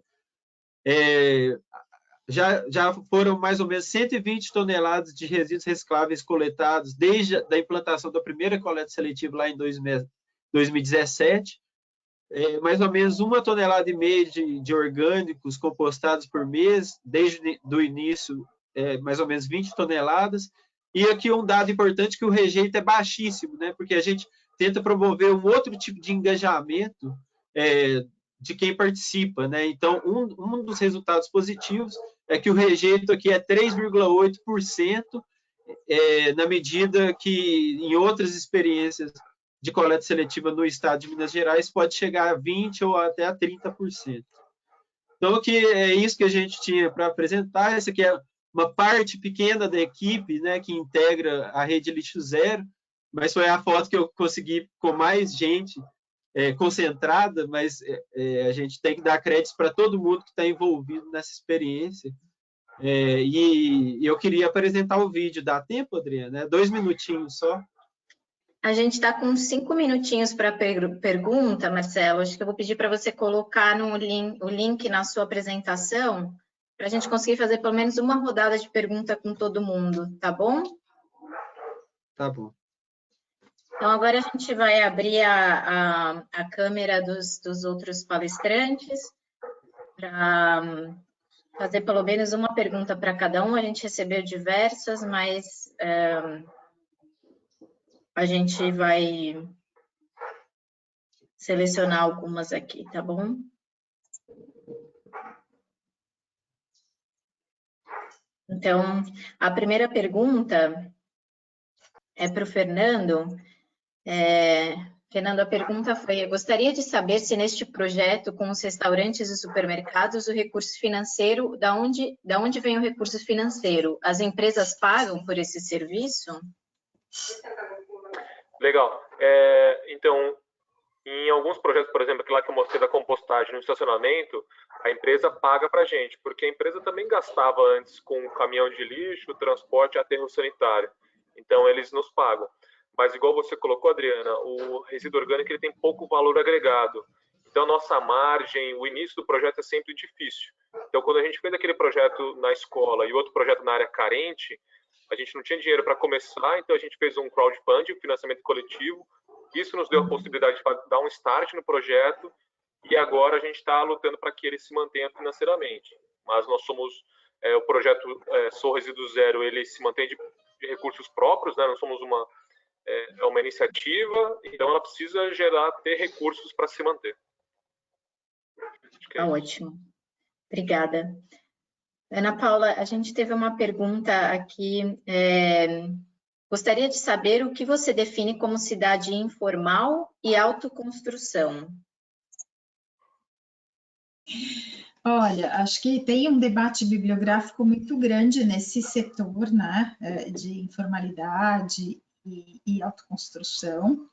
Já foram mais ou menos 120 toneladas de resíduos recicláveis coletados desde a implantação da primeira coleta seletiva lá em 2017. Mais ou menos 1,5 tonelada de orgânicos compostados por mês, desde o início, mais ou menos 20 toneladas. E aqui um dado importante, que o rejeito é baixíssimo, né? Porque a gente tenta promover um outro tipo de engajamento de quem participa, né? Então, um dos resultados positivos é que o rejeito aqui é 3,8%, na medida que em outras experiências de coleta seletiva no estado de Minas Gerais pode chegar a 20% ou até a 30%. Então, aqui é isso que a gente tinha para apresentar. Essa aqui é uma parte pequena da equipe, né, que integra a rede Lixo Zero, mas foi a foto que eu consegui com mais gente concentrada, mas a gente tem que dar créditos para todo mundo que está envolvido nessa experiência. E eu queria apresentar o vídeo. Dá tempo, Adriana? 2 minutinhos só. A gente está com 5 minutinhos para pergunta, Marcelo. Acho que eu vou pedir para você colocar o link na sua apresentação, para a gente conseguir fazer pelo menos uma rodada de pergunta com todo mundo, tá bom? Tá bom. Então, agora a gente vai abrir a câmera dos outros palestrantes para fazer pelo menos uma pergunta para cada um. A gente recebeu diversas, mas a gente vai selecionar algumas aqui, tá bom? Então, a primeira pergunta é para o Fernando. Fernando, a pergunta foi: eu gostaria de saber se neste projeto com os restaurantes e supermercados o recurso financeiro, da onde vem o recurso financeiro? As empresas pagam por esse serviço? Legal. Então, em alguns projetos, por exemplo, lá que eu mostrei da compostagem no estacionamento, a empresa paga para a gente, porque a empresa também gastava antes com caminhão de lixo, transporte e aterro sanitário. Então, eles nos pagam. Mas, igual você colocou, Adriana, o resíduo orgânico ele tem pouco valor agregado. Então, nossa margem, o início do projeto é sempre difícil. Então, quando a gente fez aquele projeto na escola e outro projeto na área carente, a gente não tinha dinheiro para começar, então a gente fez um crowdfunding, um financiamento coletivo. Isso nos deu a possibilidade de dar um start no projeto e agora a gente está lutando para que ele se mantenha financeiramente. Mas nós somos, o projeto Sou Resíduo Zero, ele se mantém de recursos próprios, né? Nós somos uma iniciativa, então ela precisa ter recursos para se manter. Tá ótimo. Obrigada. Ana Paula, a gente teve uma pergunta aqui. Gostaria de saber o que você define como cidade informal e autoconstrução. Olha, acho que tem um debate bibliográfico muito grande nesse setor, né, de informalidade e autoconstrução.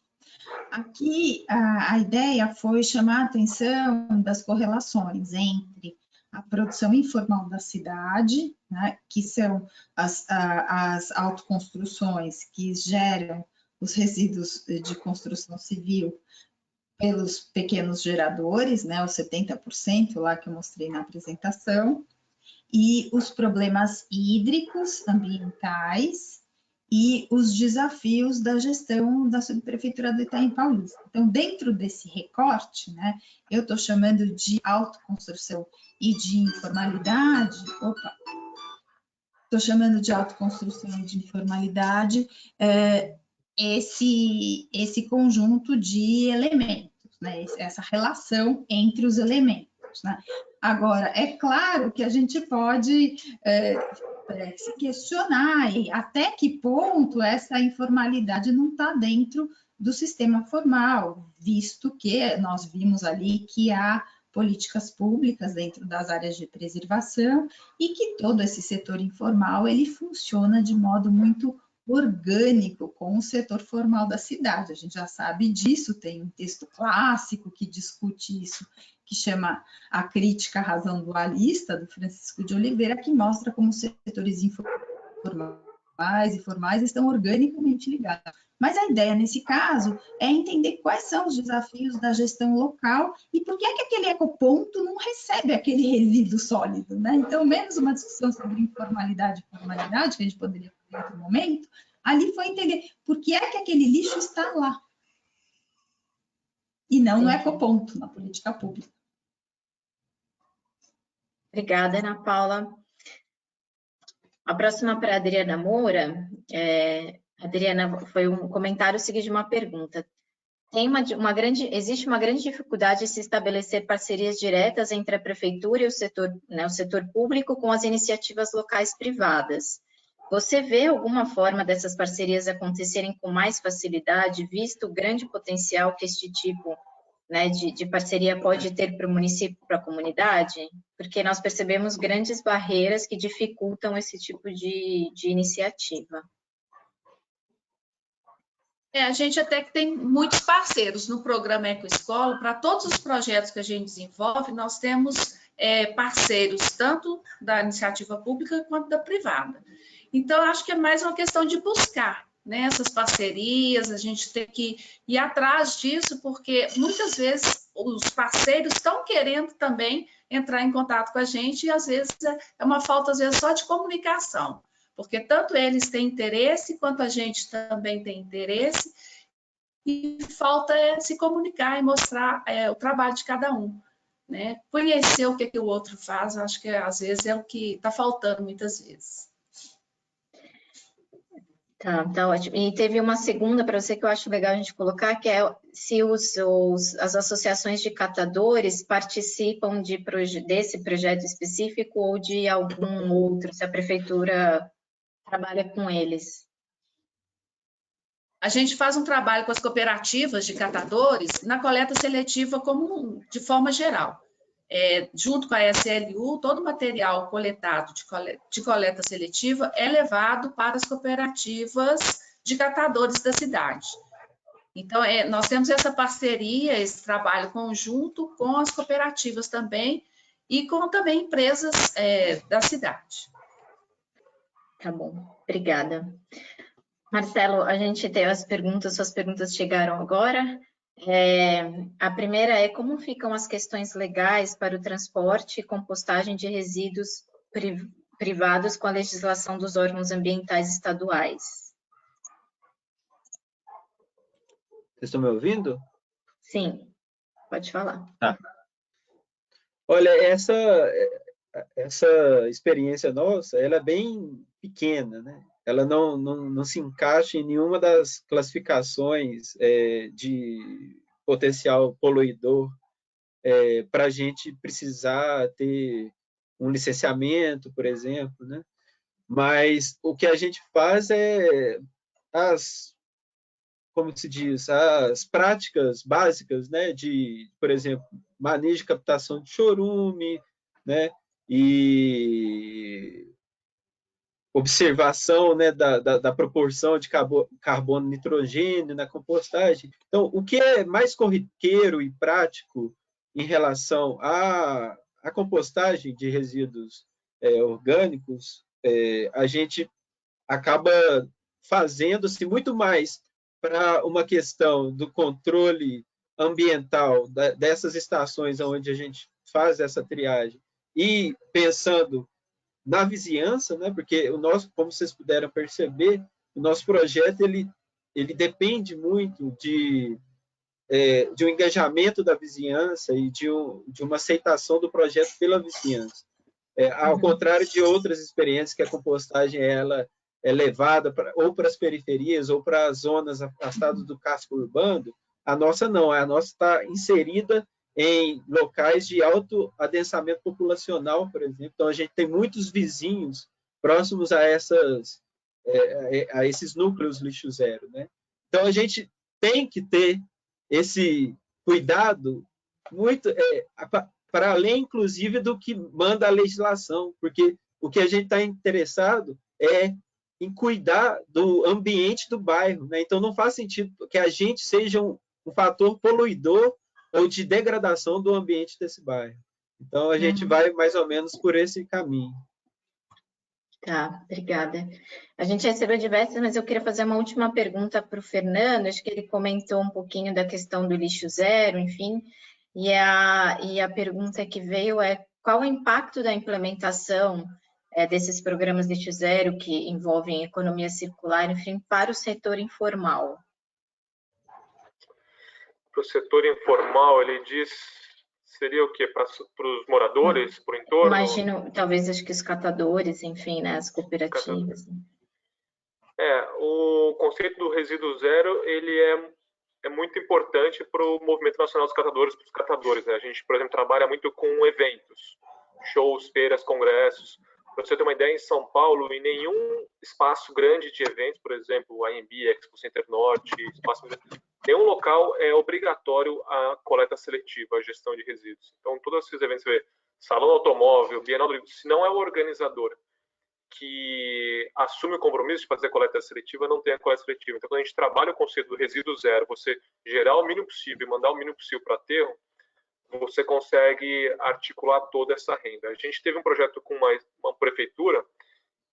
Aqui, a ideia foi chamar a atenção das correlações entre a produção informal da cidade, né, que são as autoconstruções que geram os resíduos de construção civil pelos pequenos geradores, né, os 70% lá que eu mostrei na apresentação, e os problemas hídricos ambientais e os desafios da gestão da subprefeitura do Itaim Paulista. Então, dentro desse recorte, né, eu estou chamando de autoconstrução e de informalidade, estou chamando de autoconstrução e de informalidade esse conjunto de elementos, né, essa relação entre os elementos, né. Agora, é claro que a gente pode se questionar até que ponto essa informalidade não está dentro do sistema formal, visto que nós vimos ali que há políticas públicas dentro das áreas de preservação e que todo esse setor informal ele funciona de modo muito orgânico com o setor formal da cidade. A gente já sabe disso, tem um texto clássico que discute isso, que chama A Crítica à Razão Dualista, do Francisco de Oliveira, que mostra como os setores informais e formais estão organicamente ligados. Mas a ideia, nesse caso, é entender quais são os desafios da gestão local e por que é que aquele ecoponto não recebe aquele resíduo sólido, né? Então, menos uma discussão sobre informalidade e formalidade, que a gente poderia fazer em outro momento, ali foi entender por que é que aquele lixo está lá e não no ecoponto, na política pública. Obrigada, Ana Paula. A próxima para a Adriana Moura. Adriana, foi um comentário seguido de uma pergunta. Existe uma grande dificuldade de se estabelecer parcerias diretas entre a prefeitura e o setor público com as iniciativas locais privadas. Você vê alguma forma dessas parcerias acontecerem com mais facilidade, visto o grande potencial que este tipo, né, de parceria pode ter para o município, para a comunidade? Porque nós percebemos grandes barreiras que dificultam esse tipo de iniciativa. A gente até que tem muitos parceiros no programa Ecoescola. Para todos os projetos que a gente desenvolve, nós temos parceiros tanto da iniciativa pública quanto da privada. Então, acho que é mais uma questão de buscar, né, essas parcerias, a gente tem que ir atrás disso, porque muitas vezes os parceiros estão querendo também entrar em contato com a gente e às vezes é uma falta, às vezes, só de comunicação, porque tanto eles têm interesse, quanto a gente também tem interesse, e falta se comunicar e mostrar o trabalho de cada um, né? Conhecer o que o outro faz, acho que às vezes é o que está faltando muitas vezes. Tá ótimo. E teve uma segunda para você que eu acho legal a gente colocar, que é se as associações de catadores participam desse projeto específico ou de algum outro, se a prefeitura trabalha com eles. A gente faz um trabalho com as cooperativas de catadores na coleta seletiva de forma geral. Junto com a SLU, todo o material coletado de coleta seletiva é levado para as cooperativas de catadores da cidade. Então, nós temos essa parceria, esse trabalho conjunto com as cooperativas também e com também empresas da cidade. Tá bom, obrigada. Marcelo, a gente tem as perguntas, suas perguntas chegaram agora. A primeira é como ficam as questões legais para o transporte e compostagem de resíduos privados com a legislação dos órgãos ambientais estaduais? Vocês estão me ouvindo? Sim, pode falar. Tá. Olha, essa experiência nossa, ela é bem pequena, né? Ela não se encaixa em nenhuma das classificações de potencial poluidor para a gente precisar ter um licenciamento, por exemplo, né? Mas o que a gente faz é como se diz, as práticas básicas, né? De, por exemplo, manejo de captação de chorume, né? E observação, né, da proporção de carbono nitrogênio na compostagem. Então, o que é mais corriqueiro e prático em relação à compostagem de resíduos orgânicos, a gente acaba fazendo-se muito mais para uma questão do controle ambiental dessas estações onde a gente faz essa triagem e pensando na vizinhança, né? Porque o nosso, como vocês puderam perceber, o nosso projeto ele depende muito de um engajamento da vizinhança e de uma aceitação do projeto pela vizinhança. Ao contrário de outras experiências que a compostagem ela é levada ou para as periferias ou para as zonas afastadas do casco urbano, a nossa não, a nossa está inserida em locais de alto adensamento populacional, por exemplo. Então, a gente tem muitos vizinhos próximos a esses núcleos lixo zero, né? Então, a gente tem que ter esse cuidado muito para além, inclusive, do que manda a legislação, porque o que a gente está interessado é em cuidar do ambiente do bairro, né? Então, não faz sentido que a gente seja um fator poluidor ou de degradação do ambiente desse bairro. Então, a gente vai mais ou menos por esse caminho. Tá, obrigada. A gente recebeu diversas, mas eu queria fazer uma última pergunta para o Fernando. Acho que ele comentou um pouquinho da questão do lixo zero, enfim, e a pergunta que veio é qual o impacto da implementação desses programas lixo zero que envolvem economia circular, enfim, para o setor informal? Para o setor informal, ele diz, seria o quê? Para os moradores, para o entorno? Imagino, talvez, acho que os catadores, enfim, né, as cooperativas. O conceito do resíduo zero, ele é muito importante para o Movimento Nacional dos Catadores, para os catadores, né? A gente, por exemplo, trabalha muito com eventos, shows, feiras, congressos. Para você ter uma ideia, em São Paulo, em nenhum espaço grande de eventos, por exemplo, a AMB, Expo Center Norte, nenhum local é obrigatório a coleta seletiva, a gestão de resíduos. Então, todos esses eventos, você vê, Salão Automóvel, Bienal do Livro, se não é o organizador que assume o compromisso de fazer coleta seletiva, não tem a coleta seletiva. Então, quando a gente trabalha o conceito do resíduo zero, você gerar o mínimo possível e mandar o mínimo possível para aterro, você consegue articular toda essa renda. A gente teve um projeto com uma prefeitura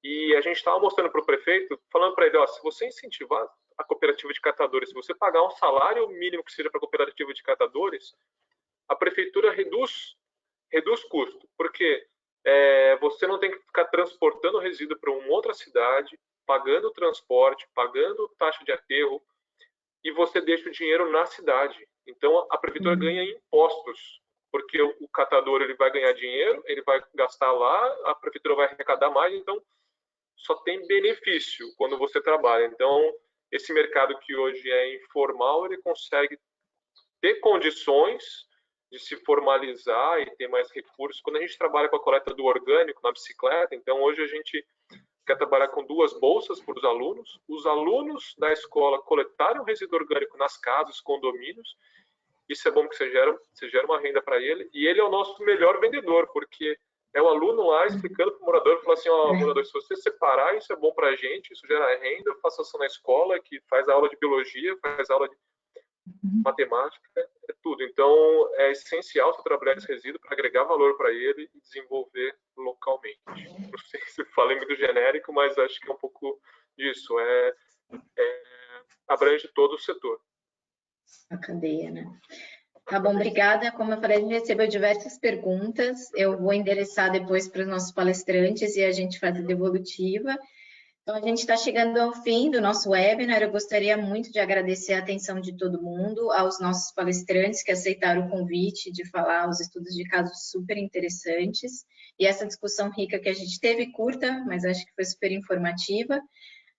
e a gente estava mostrando para o prefeito, falando para ele, se você incentivar a cooperativa de catadores, se você pagar um salário mínimo que seja para a cooperativa de catadores, a prefeitura reduz custo, porque você não tem que ficar transportando o resíduo para uma outra cidade, pagando transporte, pagando taxa de aterro, e você deixa o dinheiro na cidade. Então, a prefeitura ganha impostos, porque o catador ele vai ganhar dinheiro, ele vai gastar lá, a prefeitura vai arrecadar mais, então só tem benefício quando você trabalha. Então, esse mercado que hoje é informal, ele consegue ter condições de se formalizar e ter mais recursos. Quando a gente trabalha com a coleta do orgânico na bicicleta, então hoje a gente quer trabalhar com 2 bolsas para os alunos da escola coletarem o resíduo orgânico nas casas, condomínios. Isso é bom porque você gera uma renda para ele, e ele é o nosso melhor vendedor, porque é o aluno lá explicando para o morador, falando assim, ó, morador, se você separar, isso é bom para a gente, isso gera renda, eu faço ação na escola, que faz aula de biologia, faz aula de matemática, é tudo. Então, é essencial você trabalhar esse resíduo para agregar valor para ele e desenvolver localmente. Não sei se falei muito genérico, mas acho que é um pouco disso, abrange todo o setor. A cadeia, né? Tá bom, obrigada. Como eu falei, a gente recebeu diversas perguntas. Eu vou endereçar depois para os nossos palestrantes e a gente faz a devolutiva. Então, a gente está chegando ao fim do nosso webinar. Eu gostaria muito de agradecer a atenção de todo mundo, aos nossos palestrantes que aceitaram o convite de falar os estudos de casos super interessantes e essa discussão rica que a gente teve, curta, mas acho que foi super informativa.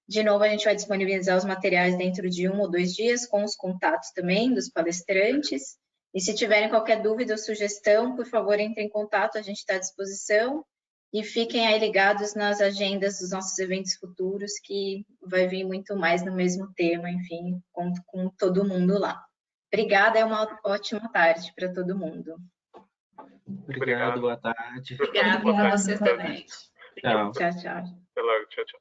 De novo, a gente vai disponibilizar os materiais dentro de 1 ou 2 dias, com os contatos também dos palestrantes. E se tiverem qualquer dúvida ou sugestão, por favor, entrem em contato, a gente está à disposição. E fiquem aí ligados nas agendas dos nossos eventos futuros, que vai vir muito mais no mesmo tema, enfim, conto com todo mundo lá. Obrigada, é uma ótima tarde para todo mundo. Obrigado, boa tarde. Obrigada para você também. Tchau. Tchau, tchau. Até logo, tchau, tchau.